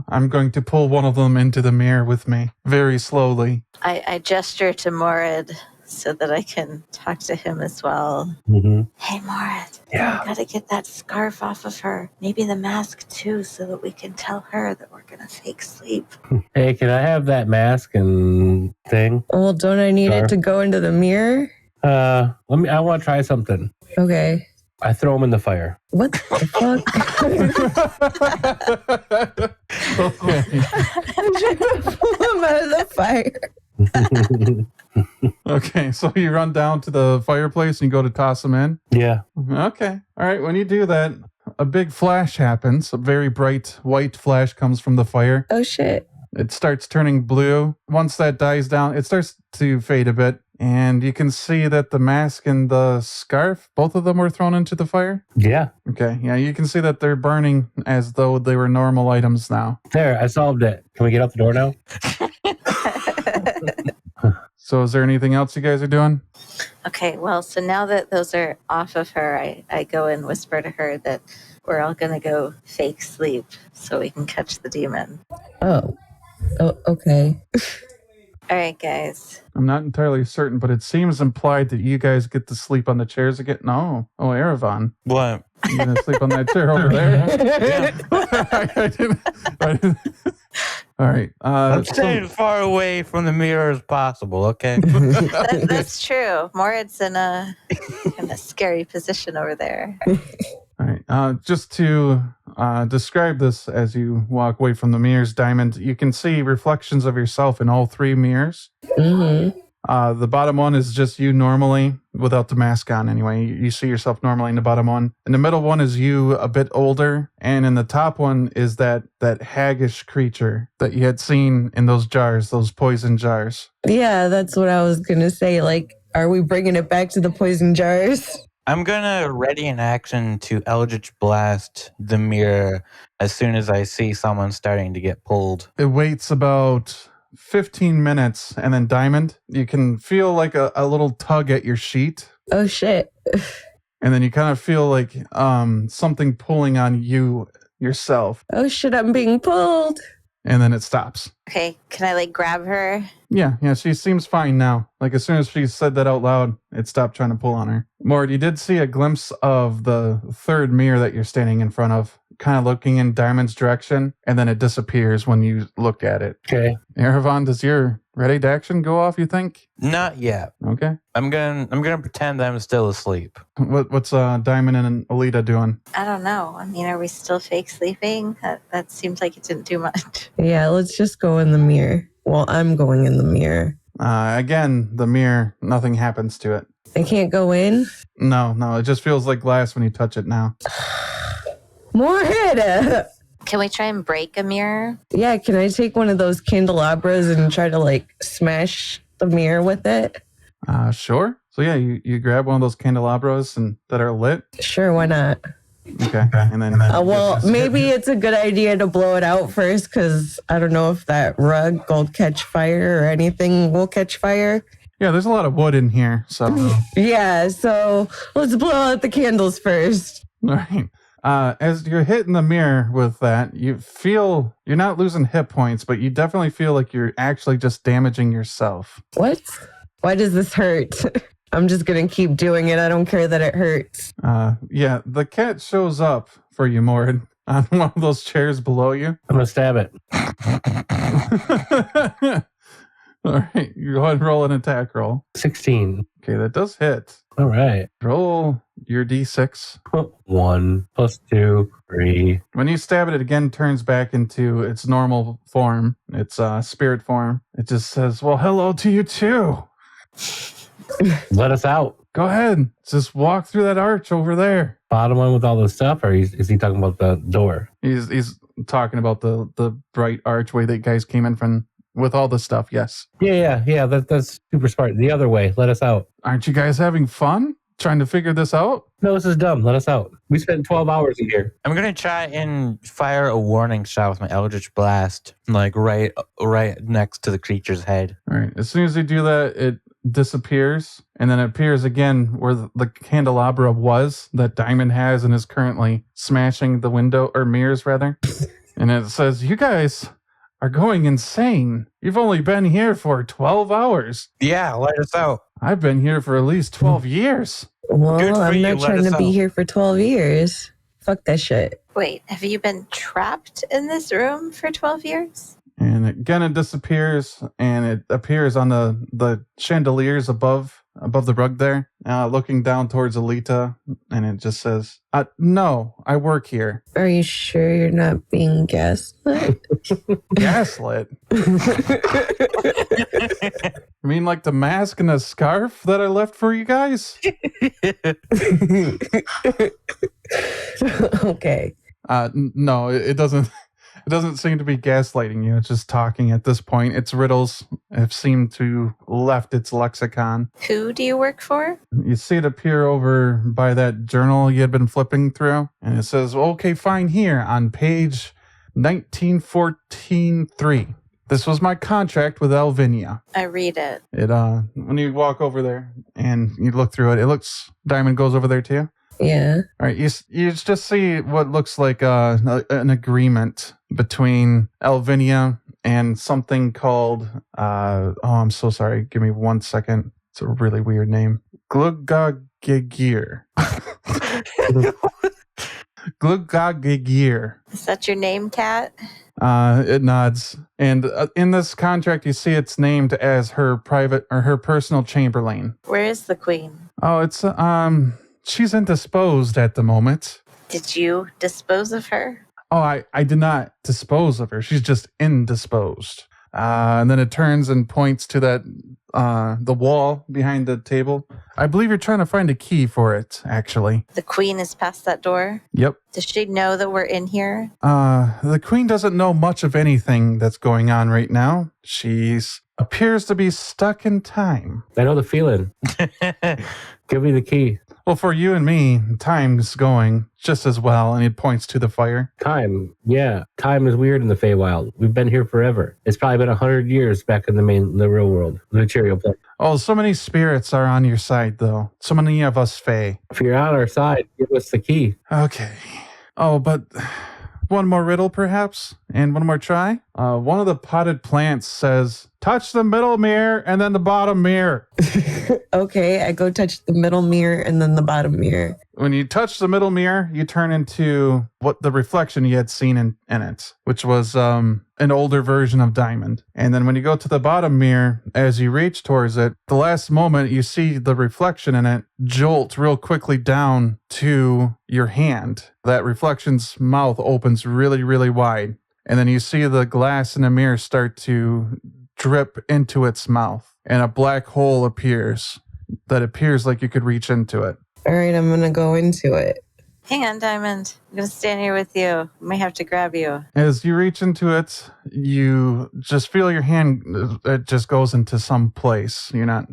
I'm going to pull one of them into the mirror with me, very slowly." I gesture to Morid so that I can talk to him as well. Mm-hmm. Hey, Morid. Yeah. We gotta get that scarf off of her. Maybe the mask too, so that we can tell her that we're gonna fake sleep. Hey, can I have that mask and thing? Well, don't I need Sure. it to go into the mirror? I want to try something. Okay. I throw them in the fire. What the fuck? Okay. Pull him out of the fire. Okay, so you run down to the fireplace and you go to toss them in? Yeah. Okay. All right, when you do that, a big flash happens. A very bright white flash comes from the fire. Oh shit. It starts turning blue. Once that dies down, it starts to fade a bit. And you can see that the mask and the scarf, both of them were thrown into the fire. Yeah. Okay, yeah, you can see that they're burning as though they were normal items now. There, I solved it. Can we get out the door now? So is there anything else you guys are doing? Okay, well, so now that those are off of her, I go and whisper to her that we're all gonna go fake sleep so we can catch the demon. Oh, okay. All right, guys. I'm not entirely certain, but it seems implied that you guys get to sleep on the chairs again. No. Oh, Erevan. What? You're going to sleep on that chair over there? I didn't. All right. I'm staying as far away from the mirror as possible, okay? That's true. Morit's in a scary position over there. All right. Just to describe this as you walk away from the mirrors, Diamond, you can see reflections of yourself in all three mirrors. Mm-hmm. The bottom one is just you normally, without the mask on anyway. You see yourself normally in the bottom one. In the middle one is you a bit older. And in the top one is that haggish creature that you had seen in those jars, those poison jars. Yeah, that's what I was gonna say. Like, are we bringing it back to the poison jars? I'm gonna ready an action to Eldritch Blast the mirror as soon as I see someone starting to get pulled. It waits about 15 minutes, and then Diamond, you can feel like a little tug at your sheet. Oh shit. And then you kind of feel like something pulling on you yourself. Oh shit, I'm being pulled. And then it stops. Okay, can I grab her? Yeah, she seems fine now. Like as soon as she said that out loud, it stopped trying to pull on her. Mord, you did see a glimpse of the third mirror that you're standing in front of, kind of looking in Diamond's direction, and then it disappears when you look at it. Okay. Erevan, does your ready to action go off, you think? Not yet. Okay. I'm gonna pretend that I'm still asleep. What's Diamond and Olita doing? I don't know. I mean, are we still fake sleeping? That seems like it didn't do much. Yeah, let's just go in the mirror. Well, I'm going in the mirror. Again, the mirror, nothing happens to it. I can't go in? No, it just feels like glass when you touch it now. More hit! Can we try and break a mirror? Yeah, can I take one of those candelabras and try to smash the mirror with it? Sure. So yeah, you grab one of those candelabras that are lit. Sure, why not? Okay. And then Well, maybe it's a good idea to blow it out first, because I don't know if that rug will catch fire or anything will catch fire. Yeah, there's a lot of wood in here, so. Yeah, so let's blow out the candles first. All right. As you're hitting the mirror with that, you feel you're not losing hit points, but you definitely feel like you're actually just damaging yourself. What? Why does this hurt? I'm just going to keep doing it. I don't care that it hurts. Yeah, the cat shows up for you, Mord, on one of those chairs below you. I'm going to stab it. All right, you go ahead and roll an attack roll. 16. Okay, that does hit. All right. Roll your d6. 1 plus 2, 3. When you stab it, it again turns back into its normal form, its spirit form. It just says, well, hello to you too. Let us out. Go ahead. Just walk through that arch over there. Bottom one with all the stuff, or is he talking about the door? He's talking about the bright archway that guys came in from with all the stuff, yes. Yeah. That's super smart. The other way. Let us out. Aren't you guys having fun? trying to figure this out? No, this is dumb. Let us out. We spent 12 hours in here. I'm gonna try and fire a warning shot with my Eldritch Blast, like right next to the creature's head. All right. As soon as you do that, it disappears, and then it appears again where the candelabra was that Diamond has and is currently smashing the window, or mirrors rather. And it says, "You guys are going insane. You've only been here for 12 hours. Yeah, let us out. I've been here for at least 12 years. Well, Good for I'm you, not let trying us to be out. here for 12 years. Fuck that shit. Wait, have you been trapped in this room for 12 years? And again, it disappears, and it appears on the chandeliers above the rug there, looking down towards Olita, and it just says, "No, I work here." Are you sure you're not being gaslit? Gaslit? I mean, like the mask and the scarf that I left for you guys? Okay. No, it doesn't. It doesn't seem to be gaslighting you. It's just talking at this point. Its riddles have seemed to left its lexicon. Who do you work for? You see it appear over by that journal you had been flipping through, and it says, "Okay, fine, here on page 1914.3. This was my contract with Alvinia." I read it. It when you walk over there and you look through it, it looks. Diamond goes over there too. Yeah. All right, you just see what looks like an agreement between Alvinia and something called I'm so sorry. Give me 1 second. It's a really weird name. Glugagigir. Glugagigir. Is that your name, Cat? It nods. And in this contract, you see it's named as her private or her personal chamberlain. Where is the queen? Oh, it's she's indisposed at the moment. Did you dispose of her? Oh, I did not dispose of her. She's just indisposed. And then it turns and points to that the wall behind the table. I believe you're trying to find a key for it, actually. The queen is past that door? Yep. Does she know that we're in here? The queen doesn't know much of anything that's going on right now. She's appears to be stuck in time. I know the feeling. Give me the key. Well, for you and me, time's going just as well, and he points to the fire. Time. Yeah. Time is weird in the Feywild. We've been here forever. It's probably been 100 years back in the real world, the material plane. Oh, so many spirits are on your side, though. So many of us Fey. If you're on our side, give us the key. Okay. Oh, but one more riddle, perhaps? And one more try? One of the potted plants says, "Touch the middle mirror and then the bottom mirror." Okay, I go touch the middle mirror and then the bottom mirror. When you touch the middle mirror, you turn into what the reflection you had seen in it, which was an older version of Diamond. And then when you go to the bottom mirror, as you reach towards it, the last moment you see the reflection in it jolt real quickly down to your hand. That reflection's mouth opens really, really wide. And then you see the glass in the mirror start to drip into its mouth. And a black hole appears that appears like you could reach into it. All right, I'm going to go into it. Hang on, Diamond. I'm going to stand here with you. I may have to grab you. As you reach into it, you just feel your hand, it just goes into some place. You're not,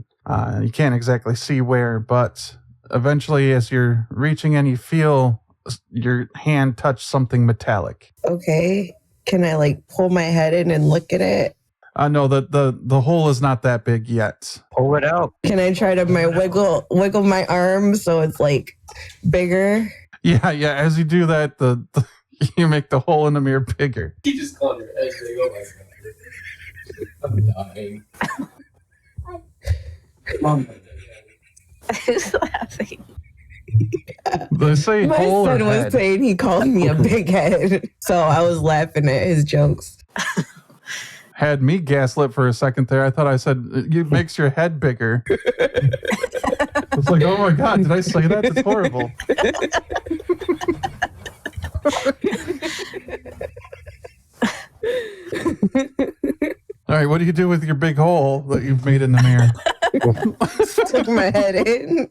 you can't exactly see where, but eventually as you're reaching in, you feel your hand touch something metallic. Okay. Can I like pull my head in and look at it? No, the hole is not that big yet. Pull it out. Can I try to wiggle my arm so it's like bigger? Yeah. As you do that, you make the hole in the mirror bigger. He just called her. I'm dying. Mom. Who's laughing? They say My hole or son was head. saying he called me a big head, so I was laughing at his jokes. Had me gaslit for a second there. I thought I said it makes your head bigger. It's like, oh my god, did I say that? That's horrible. All right, what do you do with your big hole that you've made in the mirror? Took my head in.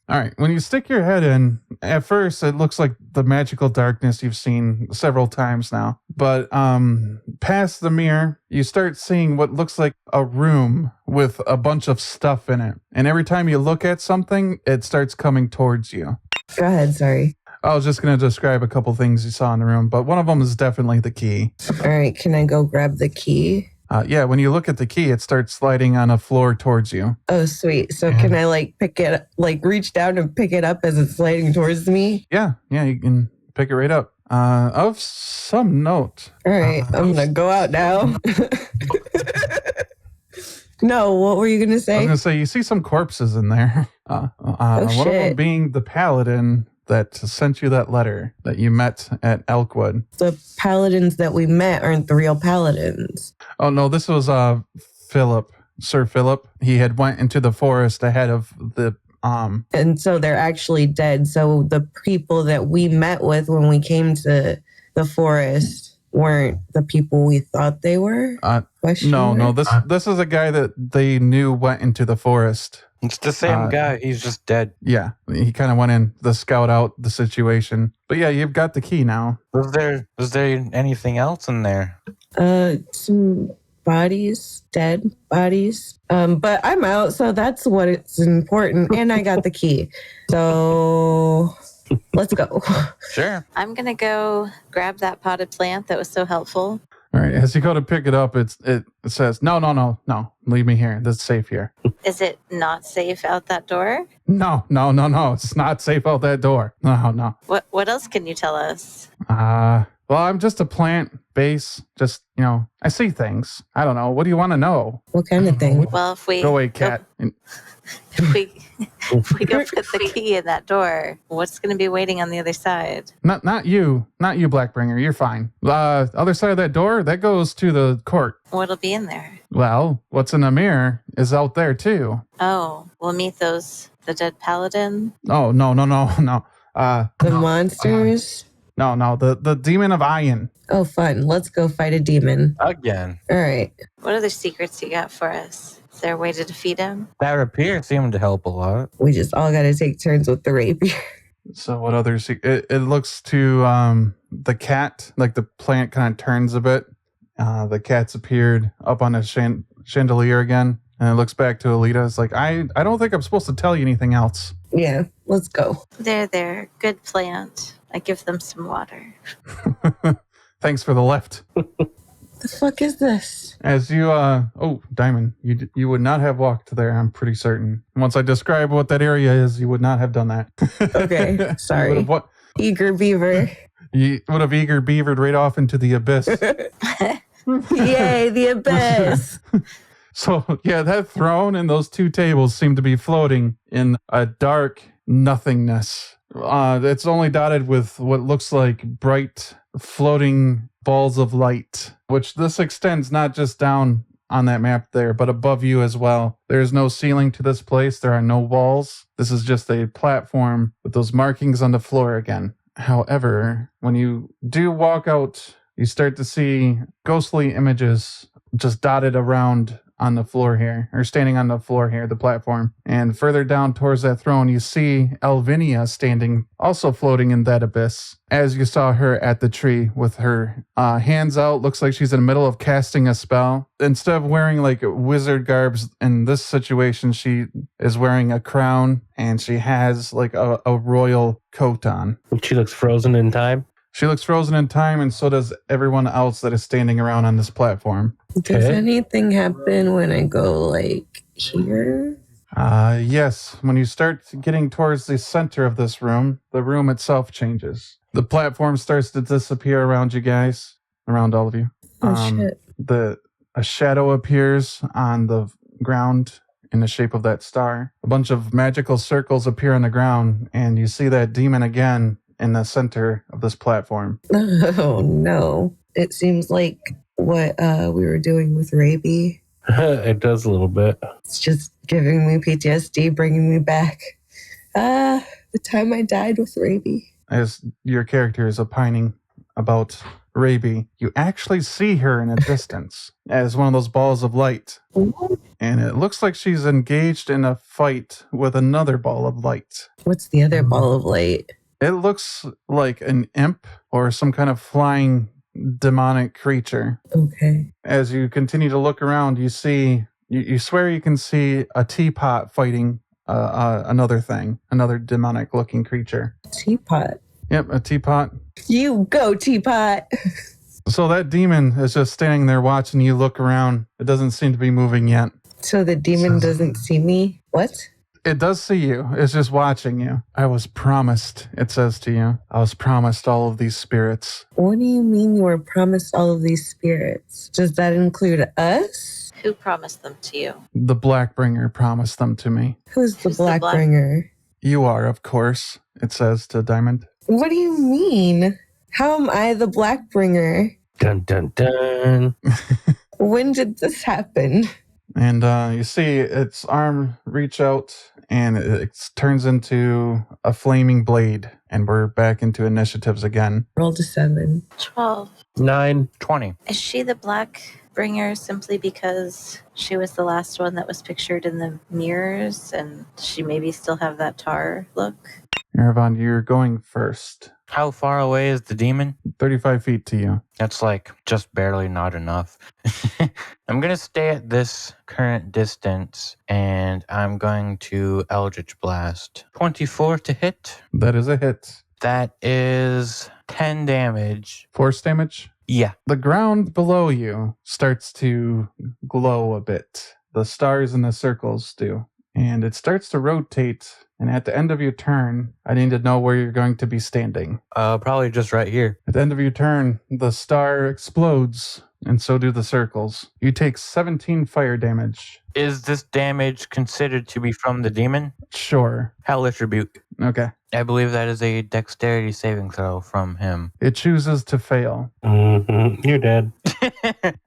All right. When you stick your head in, at first it looks like the magical darkness you've seen several times now. But past the mirror, you start seeing what looks like a room with a bunch of stuff in it. And every time you look at something, it starts coming towards you. Go ahead, sorry. I was just going to describe a couple things you saw in the room, but one of them is definitely the key. All right, can I go grab the key? Yeah, when you look at the key, it starts sliding on a floor towards you. Oh, sweet. So can I like pick it, like reach down and pick it up as it's sliding towards me? Yeah, you can pick it right up. Of some note. All right, I'm going to go out now. No, what were you going to I was say? going to say, you see some corpses in there. One of them shit. being the paladin that sent you that letter that you met at Elkwood. The paladins that we met aren't the real paladins. Oh, no, this was Philip, Sir Philip. He had went into the forest ahead of the... And so they're actually dead. So the people that we met with when we came to the forest weren't the people we thought they were? No, this is a guy that they knew went into the forest. It's the same guy. He's just dead. Yeah, he kind of went in to scout out the situation. But yeah, you've got the key now. Was there anything else in there? Some bodies, dead bodies. But I'm out, so that's what it's important. And I got the key. So let's go. Sure. I'm going to go grab that potted plant that was so helpful. All right, as you go to pick it up, it says, no, leave me here. That's safe here. Is it not safe out that door? No, it's not safe out that door. No. What else can you tell us? Well, I'm just a plant base. Just, I see things. I don't know. What do you want to know? What kind of thing? Well, if we Go away, cat. if we go put the key in that door, what's going to be waiting on the other side? Not you, Blackbringer. You're fine. Other side of that door, that goes to the court. What'll be in there? Well, what's in the mirror is out there too. Oh, we'll meet the dead paladin. Oh, no. The monsters? No, the demon of Iron. Oh, fun. Let's go fight a demon. Again. All right. What other secrets you got for us? Is there a way to defeat him? That rapier seemed to help a lot. We just all got to take turns with the rapier. So what other it looks to the cat, like the plant kind of turns a bit. The cat's appeared up on a chandelier again, and it looks back to Olita. It's like, I don't think I'm supposed to tell you anything else. Yeah, let's go. There. Good plant. I give them some water. Thanks for the lift. The fuck is this? As you, Diamond, you would not have walked there, I'm pretty certain. Once I describe what that area is, you would not have done that. Okay, sorry. Eager beaver. You would have eager beavered right off into the abyss. Yay, the abyss. So, yeah, that throne and those two tables seem to be floating in a dark nothingness. It's only dotted with what looks like bright floating balls of light, which this extends not just down on that map there, but above you as well. There is no ceiling to this place. There are no walls. This is just a platform with those markings on the floor again. However, when you do walk out, you start to see ghostly images just dotted around on the floor here, or standing on the floor here, the platform. And further down towards that throne, you see Alvinia standing, also floating in that abyss, as you saw her at the tree with her hands out. Looks like she's in the middle of casting a spell. Instead of wearing like wizard garbs in this situation, she is wearing a crown and she has like a royal coat on. She looks frozen in time. She looks frozen in time, and so does everyone else that is standing around on this platform. Does anything happen when I go like here? Yes. When you start getting towards the center of this room, the room itself changes. The platform starts to disappear around you guys, around all of you. Oh, shit. A shadow appears on the ground in the shape of that star. A bunch of magical circles appear on the ground, and you see that demon again in the center of this platform. Oh, no. It seems like what we were doing with Raby. It does a little bit. It's just giving me PTSD, bringing me back. The time I died with Raby. As your character is opining about Raby, you actually see her in a distance as one of those balls of light. And it looks like she's engaged in a fight with another ball of light. What's the other ball of light? It looks like an imp or some kind of flying demonic creature. Okay. As you continue to look around, you see, you swear you can see a teapot fighting another thing, another demonic looking creature. Teapot. Yep, a teapot. You go, teapot. So that demon is just standing there watching you look around. It doesn't seem to be moving yet. So the demon doesn't see me? What? It does see you. It's just watching you. I was promised, it says to you. I was promised all of these spirits. What do you mean you were promised all of these spirits? Does that include us? Who promised them to you? The Blackbringer promised them to me. Who's the Who's the Black- Blackbringer? You are, of course, it says to Diamond. What do you mean? How am I the Blackbringer? Dun dun dun. When did this happen? And you see its arm reach out and it turns into a flaming blade. And we're back into initiatives again. Roll to 7. 12. 9. 20. Is she the Blackbringer simply because she was the last one that was pictured in the mirrors and she maybe still have that tar look? Erevan, you're going first. How far away is the demon? 35 feet to you. That's like just barely not enough. I'm going to stay at this current distance and I'm going to Eldritch Blast. 24 to hit. That is a hit. That is 10 damage. Force damage? Yeah. The ground below you starts to glow a bit. The stars and the circles do. And it starts to rotate. And at the end of your turn, I need to know where you're going to be standing. Probably just right here. At the end of your turn, the star explodes, and so do the circles. You take 17 fire damage. Is this damage considered to be from the demon? Sure. Hellish Rebuke. Okay. I believe that is a dexterity saving throw from him. It chooses to fail. Mm-hmm. You're dead.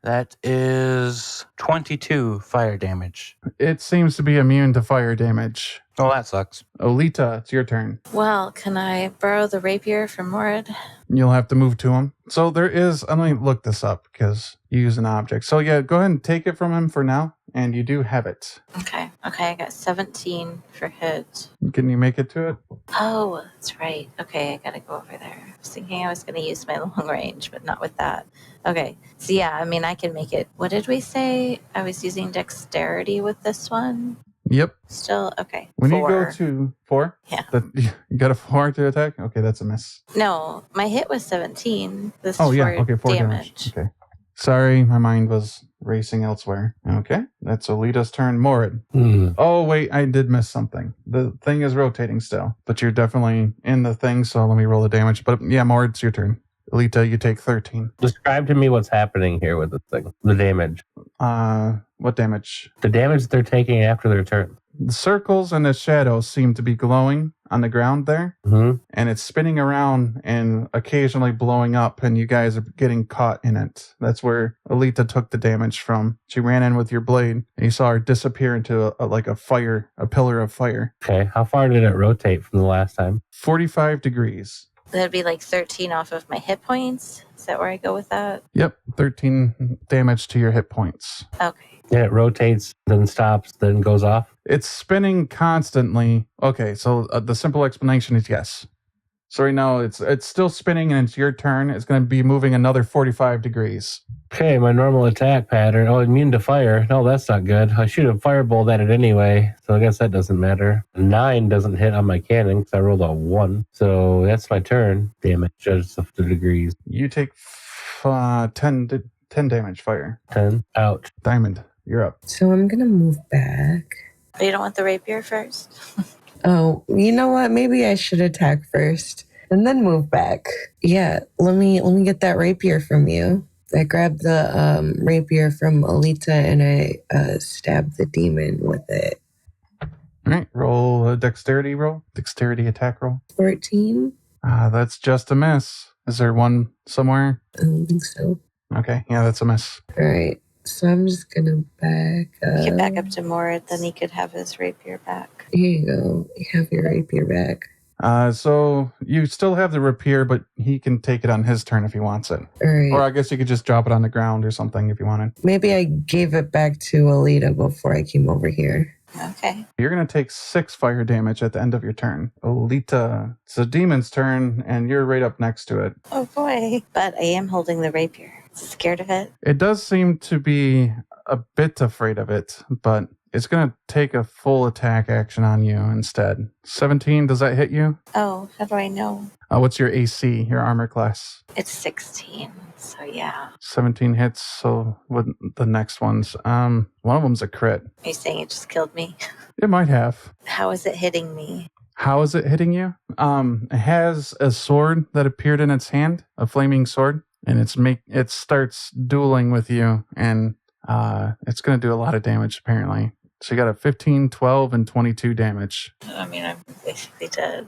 That is 22 fire damage. It seems to be immune to fire damage. Oh, that sucks. Olita, it's your turn. Well, can I borrow the rapier from Morid? You'll have to move to him. So there is, let me look this up because you use an object. So yeah, go ahead and take it from him for now. And you do have it. Okay, I got 17 for hit. Can you make it to it? Oh, that's right. Okay, I gotta go over there. I was thinking I was gonna use my long range, but not with that. Okay, so yeah, I mean, I can make it. What did we say? I was using dexterity with this one? Yep. Still, okay. When 4. you go to 4? Yeah. You got a 4 to attack? Okay, that's a miss. No, my hit was 17. This Oh, is yeah. for Okay, 4 damage. Okay. Sorry, my mind was racing elsewhere. Okay, that's Olita's turn. Morid. Oh, wait, I did miss something. The thing is rotating still, but you're definitely in the thing, so let me roll the damage. But yeah, Morid, it's your turn. Olita, you take 13. Describe to me what's happening here with this thing. The damage. What damage? The damage they're taking after their turn. The circles and the shadows seem to be glowing on the ground there, and it's spinning around and occasionally blowing up, and you guys are getting caught in it. That's where Olita took the damage from. She ran in with your blade, and you saw her disappear into a pillar of fire. Okay, how far did it rotate from the last time? 45 degrees. That'd be like 13 off of my hit points. Is that where I go with that? Yep, 13 damage to your hit points. Okay. Yeah, it rotates, then stops, then goes off. It's spinning constantly. Okay, so the simple explanation is yes. So right now it's still spinning and it's your turn. It's going to be moving another 45 degrees. Okay, my normal attack pattern. Oh, immune to fire. No, that's not good. I shoot a firebolt at it anyway, so I guess that doesn't matter. 9 doesn't hit on my cannon because I rolled a 1. So that's my turn. Damage, judged of the degrees. You take 10 damage fire. 10. Ouch. Diamond, you're up. So I'm going to move back. Oh, you don't want the rapier first? Oh, you know what? Maybe I should attack first and then move back. Yeah, let me get that rapier from you. I grabbed the rapier from Olita and I stabbed the demon with it. All right, roll a dexterity roll. Dexterity attack roll. 14? That's just a miss. Is there one somewhere? I don't think so. Okay, yeah, that's a miss. All right, so I'm just going to back up. Get back up to Morid, then he could have his rapier back. Here you go. You have your rapier back. So you still have the rapier, but he can take it on his turn if he wants it. All right. Or I guess you could just drop it on the ground or something if you wanted. Maybe I gave it back to Olita before I came over here. Okay. You're going to take 6 fire damage at the end of your turn. Olita, it's a demon's turn, and you're right up next to it. Oh boy. But I am holding the rapier. Is it scared of it? It does seem to be a bit afraid of it, but it's going to take a full attack action on you instead. 17, does that hit you? Oh, how do I know? What's your AC, your armor class? It's 16. So yeah. 17 hits, so what the next ones? One of them's a crit. Are you saying it just killed me? It might have. How is it hitting me? How is it hitting you? It has a sword that appeared in its hand, a flaming sword, and it starts dueling with you, and it's going to do a lot of damage apparently. So you got a 15, 12, and 22 damage. I mean, I'm basically dead.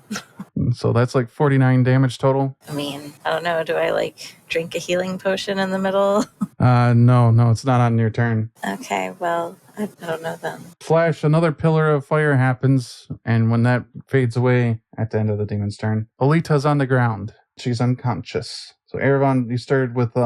So that's like 49 damage total. I mean, I don't know. Do I like drink a healing potion in the middle? No, it's not on your turn. Okay, well, I don't know then. Flash, another pillar of fire happens, and when that fades away at the end of the demon's turn, Olita's on the ground. She's unconscious. So Erevan, you started with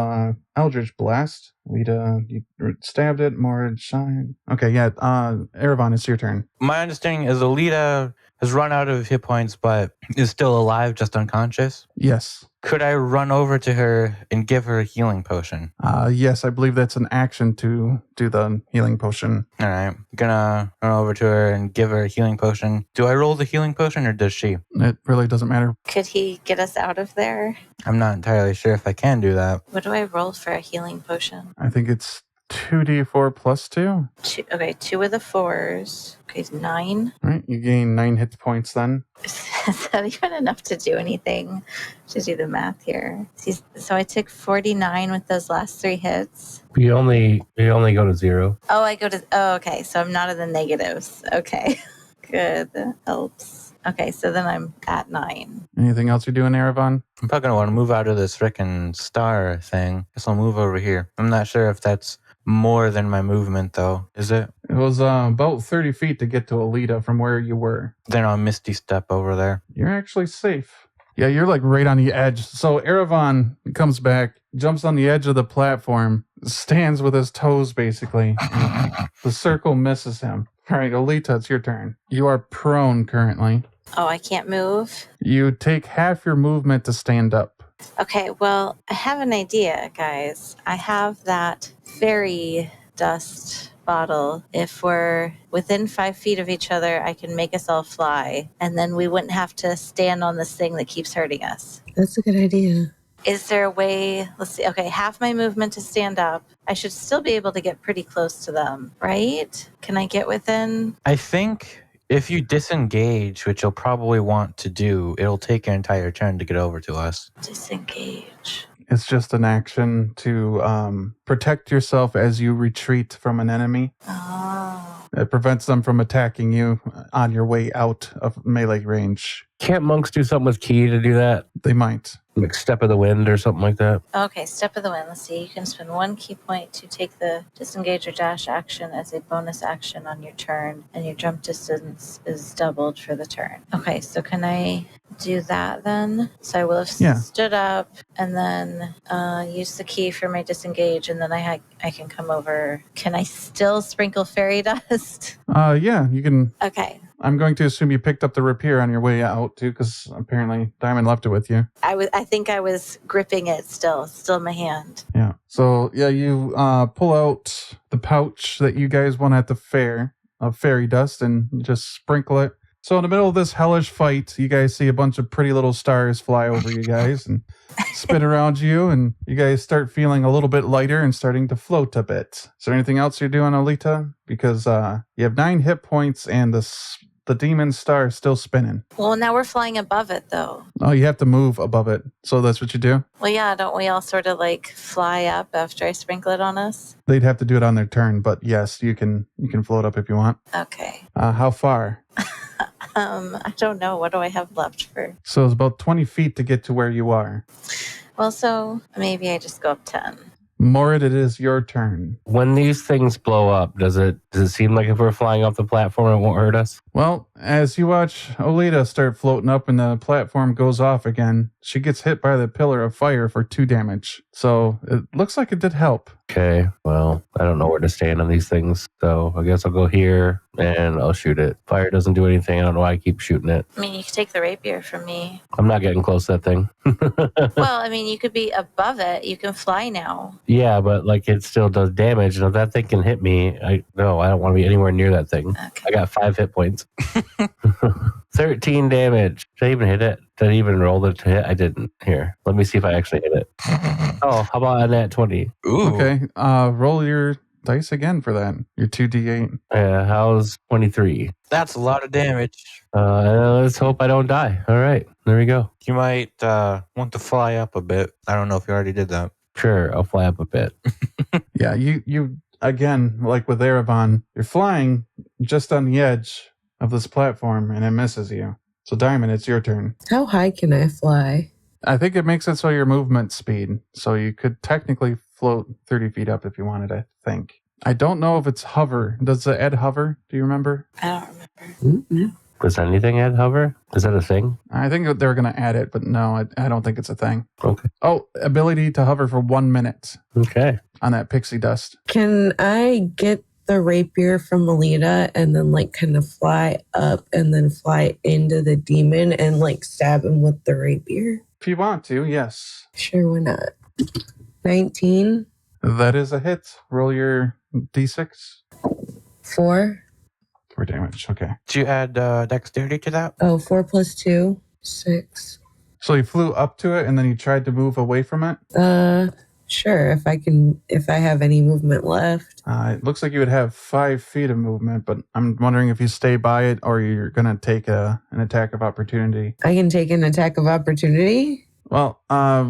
Eldritch Blast. Olita, you stabbed it. More shine. Okay, yeah. Erevan, it's your turn. My understanding is Olita has run out of hit points, but is still alive, just unconscious. Yes. Could I run over to her and give her a healing potion? Yes, I believe that's an action to do the healing potion. All right. Gonna run over to her and give her a healing potion. Do I roll the healing potion or does she? It really doesn't matter. Could he get us out of there? I'm not entirely sure if I can do that. What do I roll for a healing potion? I think it's 2d4 plus 2. Okay, 2 of the 4s. Okay, 9. All right, you gain 9 hit points then. Is that even enough to do anything? To do the math here. So I took 49 with those last 3 hits. You only go to 0. Oh, okay. So I'm not in the negatives. Okay. Good. That helps. Okay, so then I'm at 9. Anything else you're doing, Erevan? I'm probably gonna want to move out of this frickin' star thing. Guess I'll move over here. I'm not sure if that's more than my movement, though. Is it? It was about 30 feet to get to Olita from where you were. Then I'll misty step over there. You're actually safe. Yeah, you're like right on the edge. So Erevan comes back, jumps on the edge of the platform, stands with his toes basically. The circle misses him. All right, Olita, it's your turn. You are prone currently. Oh, I can't move? You take half your movement to stand up. Okay, well, I have an idea, guys. I have that fairy dust bottle. If we're within 5 feet of each other, I can make us all fly, and then we wouldn't have to stand on this thing that keeps hurting us. That's a good idea. Is there a way, let's see, okay, half my movement to stand up. I should still be able to get pretty close to them, right? Can I get within? I think if you disengage, which you'll probably want to do, it'll take an entire turn to get over to us. Disengage. It's just an action to protect yourself as you retreat from an enemy. Oh. It prevents them from attacking you on your way out of melee range. Can't monks do something with ki to do that? They might. Like Step of the Wind or something like that? Okay, Step of the Wind. Let's see. You can spend 1 key point to take the disengage or dash action as a bonus action on your turn, and your jump distance is doubled for the turn. Okay, so can I do that then? So I will have stood up and then use the key for my disengage, and then I can come over. Can I still sprinkle fairy dust? Yeah, you can. Okay. I'm going to assume you picked up the rapier on your way out too, because apparently Diamond left it with you. I think I was gripping it still in my hand. Yeah. So yeah, you pull out the pouch that you guys won at the fair of fairy dust and just sprinkle it. So in the middle of this hellish fight, you guys see a bunch of pretty little stars fly over you guys and spin around you, and you guys start feeling a little bit lighter and starting to float a bit. Is there anything else you're doing, Olita? Because you have 9 hit points and the demon star is still spinning. Well, now we're flying above it, though. Oh, you have to move above it. So that's what you do? Well, yeah, don't we all sort of like fly up after I sprinkle it on us? They'd have to do it on their turn, but yes, you can float up if you want. Okay. How far? I don't know. What do I have left for? So it's about 20 feet to get to where you are. Well, so maybe I just go up 10. Morid, it is your turn. When these things blow up, does it seem like if we're flying off the platform, it won't hurt us? Well, As you watch Olita start floating up and the platform goes off again, she gets hit by the pillar of fire for 2 damage. So it looks like it did help. Okay, well, I don't know where to stand on these things, so I guess I'll go here and I'll shoot it. Fire doesn't do anything. I don't know why I keep shooting it. I mean, you could take the rapier from me. I'm not getting close to that thing. Well, I mean, you could be above it. You can fly now. Yeah, but like it still does damage, and if that thing can hit me, I don't want to be anywhere near that thing. Okay. I got 5 hit points. 13 damage. Did I even hit it? Did I even roll it to hit? I didn't. Here, let me see if I actually hit it. Oh, how about on that 20? Ooh. Okay, roll your dice again for that. Your 2d8. How's 23? That's a lot of damage. Let's hope I don't die. All right, there we go. You might want to fly up a bit. I don't know if you already did that. Sure, I'll fly up a bit. Yeah, you again, like with Erevan, you're flying just on the edge of this platform and it misses you. So Diamond, it's your turn. How high can I fly? I think it makes it so your movement speed. So you could technically float 30 feet up if you wanted, I think. I don't know if it's hover. Does it add hover? Do you remember? I don't remember. Mm-hmm. Does anything add hover? Is that a thing? I think they were going to add it, but no, I don't think it's a thing. Okay. Oh, ability to hover for 1 minute Okay. on that pixie dust. Can I get the rapier from Olita and then like kind of fly up and then fly into the demon and like stab him with the rapier? If you want to, yes. Sure, why not? 19. That is a hit. Roll your d6. 4. 4 damage, okay. Did you add dexterity to that? Oh, 4 plus 2. 6. So you flew up to it and then you tried to move away from it? Sure, if I have any movement left. It looks like you would have 5 feet of movement, but I'm wondering if you stay by it or you're going to take an attack of opportunity. I can take an attack of opportunity? Well,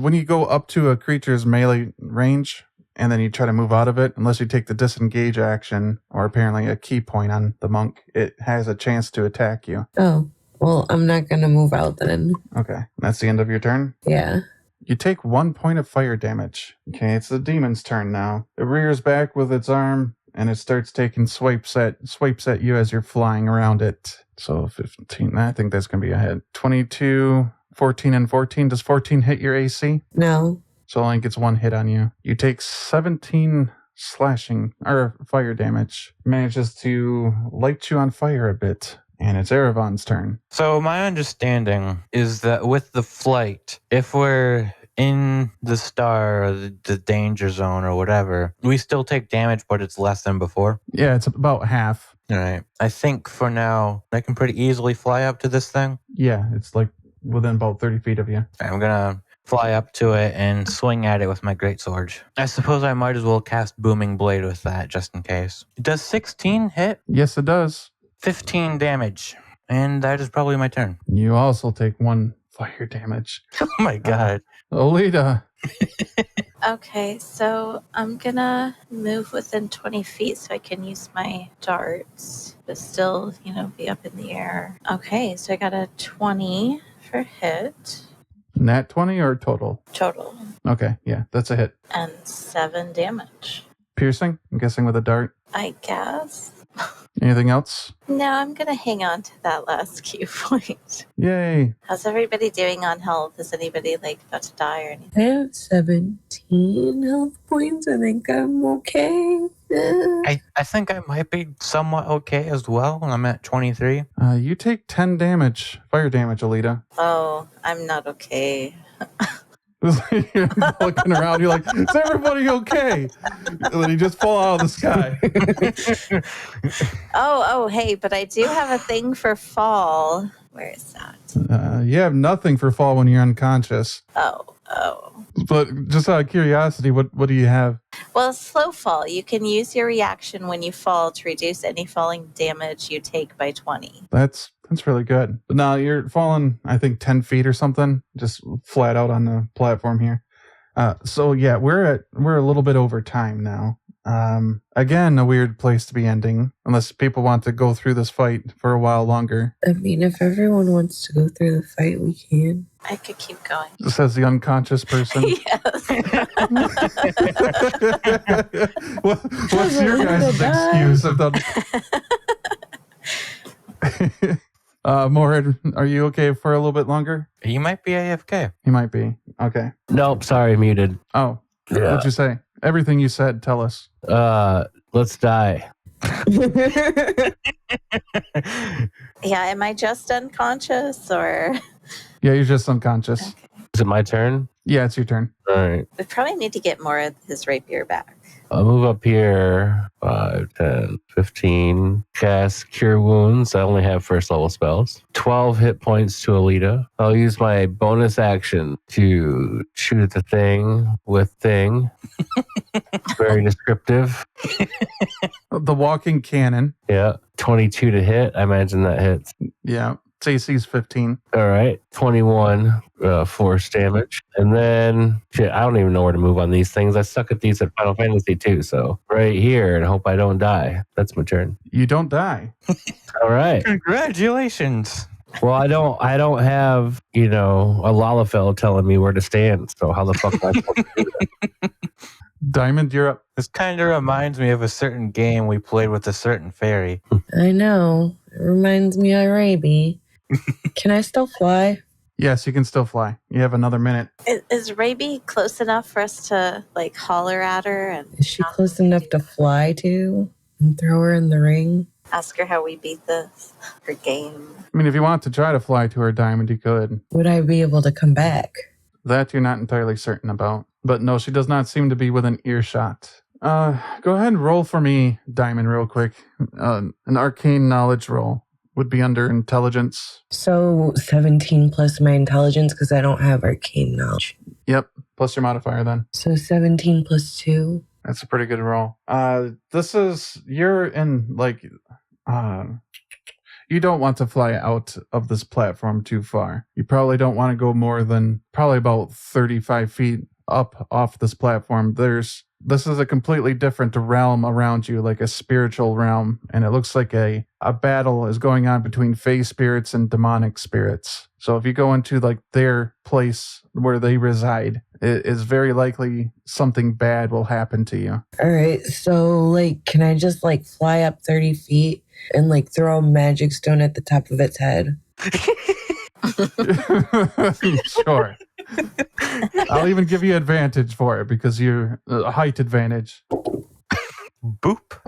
when you go up to a creature's melee range and then you try to move out of it, unless you take the disengage action or apparently a key point on the monk, it has a chance to attack you. Oh, well, I'm not going to move out then. Okay, that's the end of your turn? Yeah. You take 1 point of fire damage. Okay, it's the demon's turn now. It rears back with its arm, and it starts taking swipes at you as you're flying around it. So 15, I think that's going to be a hit. 22, 14, and 14. Does 14 hit your AC? No. So it only gets 1 hit on you. You take 17 slashing, or fire damage. Manages to light you on fire a bit. And it's Erevan's turn. So my understanding is that with the flight, if we're in the star or the danger zone or whatever, we still take damage, but it's less than before. Yeah, it's about half. All right. I think for now, I can pretty easily fly up to this thing. Yeah, it's like within about 30 feet of you. I'm going to fly up to it and swing at it with my greatsword. I suppose I might as well cast Booming Blade with that just in case. Does 16 hit? Yes, it does. 15 damage. And that is probably my turn. You also take 1 fire damage. Oh my god. Olita. Okay, so I'm gonna move within 20 feet so I can use my darts, but still, be up in the air. Okay, so I got a 20 for hit. Nat 20 or total? Total. Okay, yeah, that's a hit. And 7 damage. Piercing, I'm guessing with a dart. I guess. Anything else? No, I'm gonna hang on to that last key point. Yay. How's everybody doing on health? Is anybody about to die or anything? I have 17 health points. I think I'm okay. I think I might be somewhat okay as well. I'm at 23. You take 10 damage, fire damage, Olita. Oh, I'm not okay. You're looking around, you're like, is everybody okay? And then you just fall out of the sky. Oh, hey, but I do have a thing for fall. Where is that? You have nothing for fall when you're unconscious. Oh. But just out of curiosity, what do you have? Well, slow fall. You can use your reaction when you fall to reduce any falling damage you take by 20. That's really good. But now you're falling, I think, 10 feet or something, just flat out on the platform here. So yeah, we're a little bit over time now. Again, a weird place to be ending, unless people want to go through this fight for a while longer. I mean, if everyone wants to go through the fight, we can. I could keep going. This as the unconscious person. Yes. What's your guys' excuse? Morad, are you okay for a little bit longer? You might be AFK. He might be. Okay. Nope, sorry, muted. Oh, Yeah. what'd you say? Everything you said, tell us. Let's die. Yeah, am I just unconscious or? Yeah, you're just unconscious. Okay. Is it my turn? Yeah, it's your turn. All right. We probably need to get more of his rapier back. I'll move up here. 5, 10, 15. Cast Cure Wounds. I only have first level spells. 12 hit points to Olita. I'll use my bonus action to shoot at the thing with thing. Very descriptive. The walking cannon. Yeah. 22 to hit. I imagine that hits. Yeah. AC's 15. All right. 21 force damage. And then, shit, I don't even know where to move on these things. I suck at these at Final Fantasy too. So right here and hope I don't die. That's my turn. You don't die. All right. Congratulations. Well, I don't have, a Lalafell telling me where to stand. So how the fuck am I supposed to do that? Diamond, you're up. This kind of reminds me of a certain game we played with a certain fairy. I know. It reminds me of Raby. Can I still fly? Yes, you can still fly. You have another minute. Is Raby close enough for us to like holler at her and Is she close enough to fly to and throw her in the ring? ask her how we beat this her game? I mean, if you want to try to fly to her, Diamond, you could. Would I be able to come back? That you're not entirely certain about. But no, she does not seem to be within earshot. Go ahead and roll for me, Diamond, real quick. An arcane knowledge roll would be under intelligence. So 17 plus my intelligence because I don't have arcane knowledge. Yep, plus your modifier then. So 17 plus 2. That's a pretty good roll. You're in, you don't want to fly out of this platform too far. You probably don't want to go more than probably about 35 feet up off this platform. This is a completely different realm around you, like a spiritual realm, and it looks like a battle is going on between fey spirits and demonic spirits. So if you go into like their place where they reside, it is very likely something bad will happen to you. All right. So can I just fly up 30 feet and throw a magic stone at the top of its head? Sure. I'll even give you advantage for it because you're a height advantage. Boop.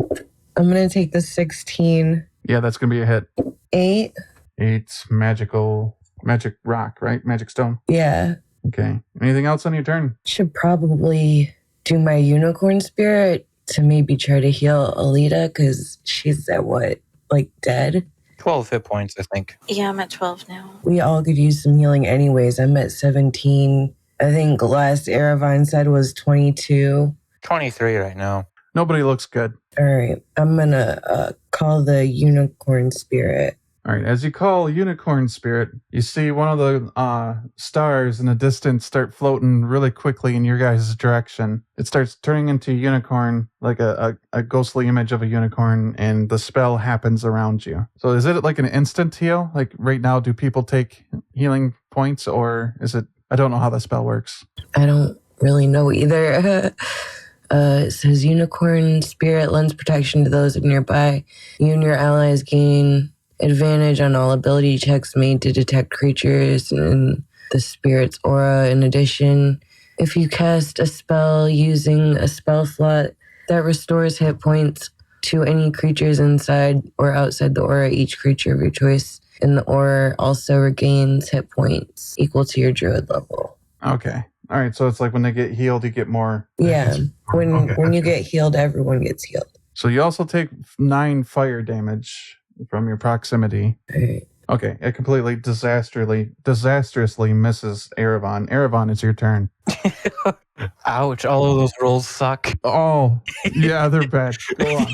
I'm going to take the 16. Yeah, that's going to be a hit. 8. 8 magic rock, right? Magic stone. Yeah. Okay. Anything else on your turn? Should probably do my unicorn spirit to maybe try to heal Olita because she's at dead? 12 hit points, I think. Yeah, I'm at 12 now. We all could use some healing anyways. I'm at 17. I think last Erevan said was 22. 23 right now. Nobody looks good. All right. I'm going to call the unicorn spirit. All right. As you call Unicorn Spirit, you see one of the stars in the distance start floating really quickly in your guys' direction. It starts turning into a unicorn, like a ghostly image of a unicorn, and the spell happens around you. So is it like an instant heal? Like right now, do people take healing points, or is it... I don't know how the spell works. I don't really know either. It says unicorn spirit lends protection to those nearby. You and your allies gain advantage on all ability checks made to detect creatures in the spirit's aura. In addition, if you cast a spell using a spell slot that restores hit points to any creatures inside or outside the aura, each creature of your choice in the aura also regains hit points equal to your druid level. Okay. All right. So it's like when they get healed, you get more. Yeah. When you get healed, everyone gets healed. So you also take 9 fire damage from your proximity. Right. Okay, it completely disastrously misses Erevan. Erevan, it's your turn. Ouch, all of those rolls suck. Oh, yeah, they're bad. Go on.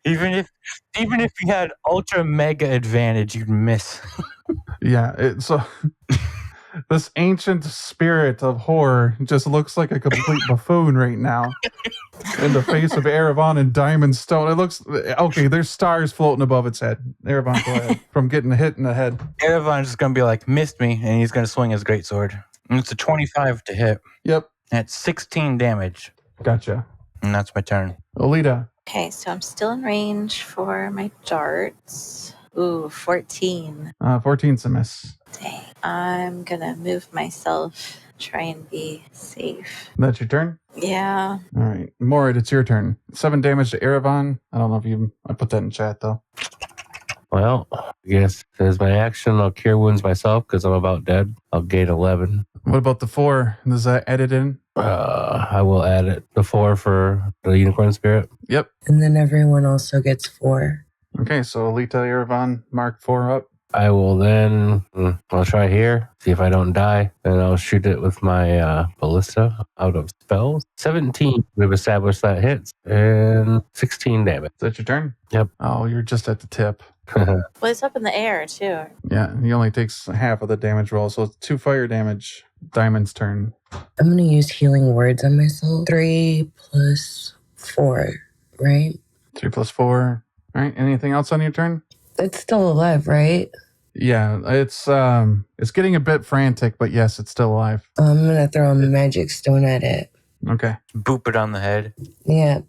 Even if you had ultra mega advantage, you'd miss. Yeah, so this ancient spirit of horror just looks like a complete buffoon right now. In the face of Erevan and Diamond Stone. It looks... Okay, there's stars floating above its head. Erevan, go ahead. From getting hit in the head. Erevan's just going to be like, missed me, and he's going to swing his greatsword. And it's a 25 to hit. Yep. That's 16 damage. Gotcha. And that's my turn. Olita. Okay, so I'm still in range for my darts. Ooh, 14. 14's a miss. Dang. I'm gonna move myself, try and be safe. That's your turn? Yeah. All right. Morid, it's your turn. 7 damage to Erevan. I don't know if I put that in chat, though. Well, I guess as my action, I'll cure wounds myself because I'm about dead. I'll gain 11. What about the 4? Does that edit in? I will add it. The 4 for the unicorn spirit. Yep. And then everyone also gets 4. Okay, so Olita, Erevan, mark 4 up. I will then, I'll try here, see if I don't die, and I'll shoot it with my ballista out of spells. 17, we've established that hits, and 16 damage. Is that your turn? Yep. Oh, you're just at the tip. Well, it's up in the air, too. Yeah, he only takes half of the damage roll, so it's 2 fire damage. Diamond's turn. I'm going to use healing words on myself. 3 plus 4, right? 3 plus 4. All right, anything else on your turn? It's still alive, right? Yeah, it's getting a bit frantic, but yes, it's still alive. I'm going to throw a magic stone at it. Okay. Boop it on the head. Yeah.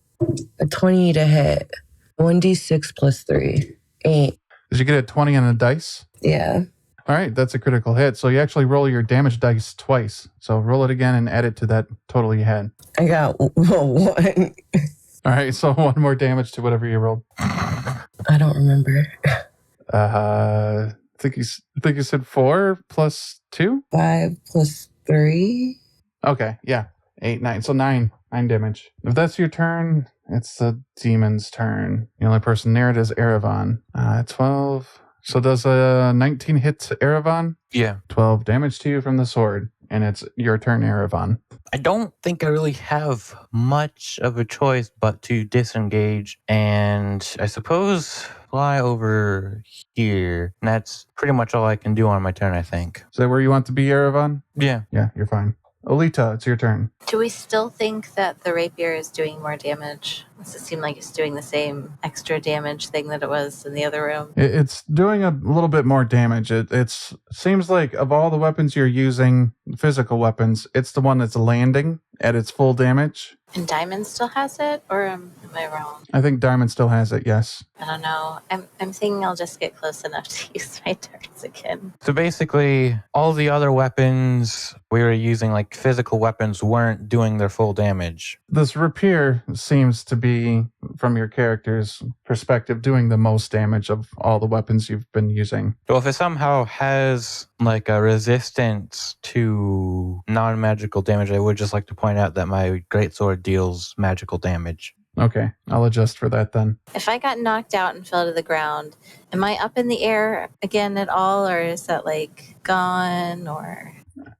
A 20 to hit. 1d6 plus 3. 8. Did you get a 20 on a dice? Yeah. All right, that's a critical hit. So you actually roll your damage dice twice. So roll it again and add it to that total you had. I got 1. All right, so 1 more damage to whatever you rolled. I don't remember. I think you said 4 plus 2? 5 plus 3. Okay, yeah. 8, 9. So 9 damage. If that's your turn, it's the demon's turn. The only person near it is Erevan. 12. So does a 19 hit Erevan? Yeah. 12 damage to you from the sword. And it's your turn, Erevan. I don't think I really have much of a choice but to disengage and I suppose fly over here. And that's pretty much all I can do on my turn, I think. Is that where you want to be, Erevan? Yeah. Yeah, you're fine. Olita, it's your turn. Do we still think that the rapier is doing more damage? Does it seem like it's doing the same extra damage thing that it was in the other room? It's doing a little bit more damage. It seems like of all the weapons you're using, physical weapons, it's the one that's landing at its full damage. And Diamond still has it? Or am I wrong? I think Diamond still has it, yes. I don't know. I'm thinking I'll just get close enough to use my darts again. So basically, all the other weapons we were using, like physical weapons, weren't doing their full damage. This rapier seems to be, from your character's perspective, doing the most damage of all the weapons you've been using. So if it somehow has like a resistance to non-magical damage, I would just like to point out that my greatsword deals magical damage. Okay, I'll adjust for that then. If I got knocked out and fell to the ground, am I up in the air again at all? Or is that like gone? Or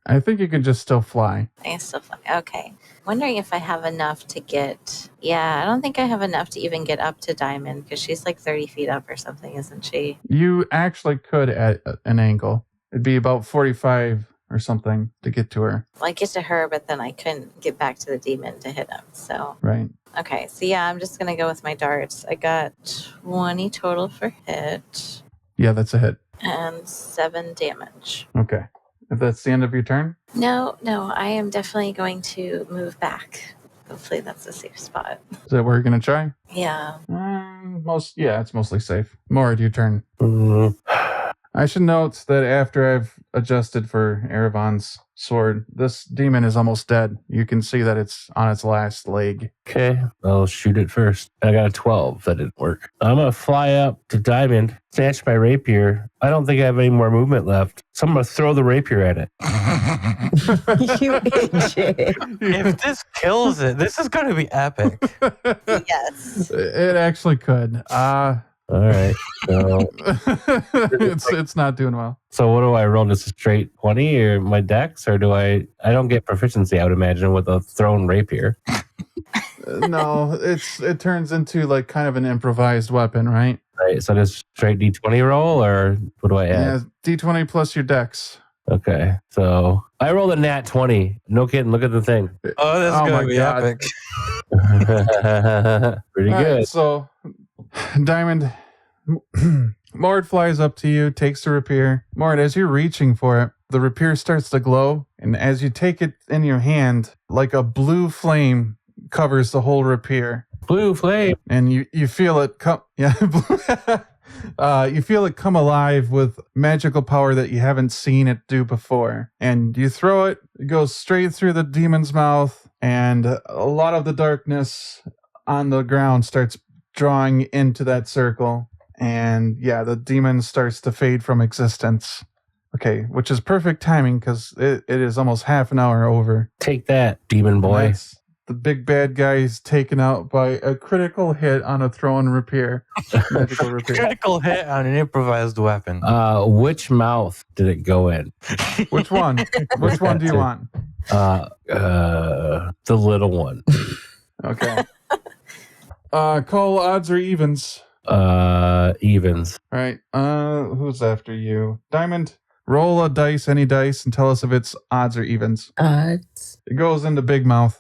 I think you can just still fly. I can still fly. Okay. Wondering if I have enough to get... Yeah, I don't think I have enough to even get up to Diamond because she's like 30 feet up or something, isn't she? You actually could at an angle. It'd be about 45 or something to get to her. Well, I get to her, but then I couldn't get back to the demon to hit him. So, Right. okay. So, yeah, I'm just going to go with my darts. I got 20 total for hit Yeah, that's a hit. and 7 damage. Okay. If that's the end of your turn? No, I am definitely going to move back. Hopefully that's a safe spot. Is that where you're going to try? Yeah. It's mostly safe. Morid, your turn. Mm, I should note that after I've adjusted for Erevan's sword, this demon is almost dead. You can see that it's on its last leg. okay, I'll shoot it first. I got a 12. That didn't work. I'm going to fly up to Diamond, snatch my rapier. I don't think I have any more movement left. So I'm going to throw the rapier at it. You idiot. If this kills it, this is going to be epic. Yes. It actually could. All right. So, It's not doing well. so what do I roll? Just a straight 20 or my dex? Or do I don't get proficiency, I would imagine, with a thrown rapier. No, it turns into like kind of an improvised weapon, right? Right. So just straight D20 roll, or what do I add? Yeah, D20 plus your dex. Okay. So I rolled a nat 20. No kidding. Look at the thing. Oh, this is Oh going my to be God. epic. Pretty All good. right, so Diamond, Mord flies up to you, takes the rapier. Mord, as you're reaching for it, the rapier starts to glow, and as you take it in your hand, like a blue flame covers the whole rapier, Blue flame. and you feel it come. Yeah, You feel it come alive with magical power that you haven't seen it do before. And you throw it, it goes straight through the demon's mouth, and a lot of the darkness on the ground starts drawing into that circle. And yeah, the demon starts to fade from existence. Okay, which is perfect timing because it is almost half an hour over. Take that, demon boy. That's the big bad guy is taken out by a critical hit on a throw and repair. Magical repair. Critical hit on an improvised weapon. Which mouth did it go in? Which one? Which one do you want? The little one. Okay. Call odds or evens. Evens. All right. Who's after you? Diamond, roll a dice, any dice, and tell us if it's odds or evens. Odds. It goes into Big Mouth.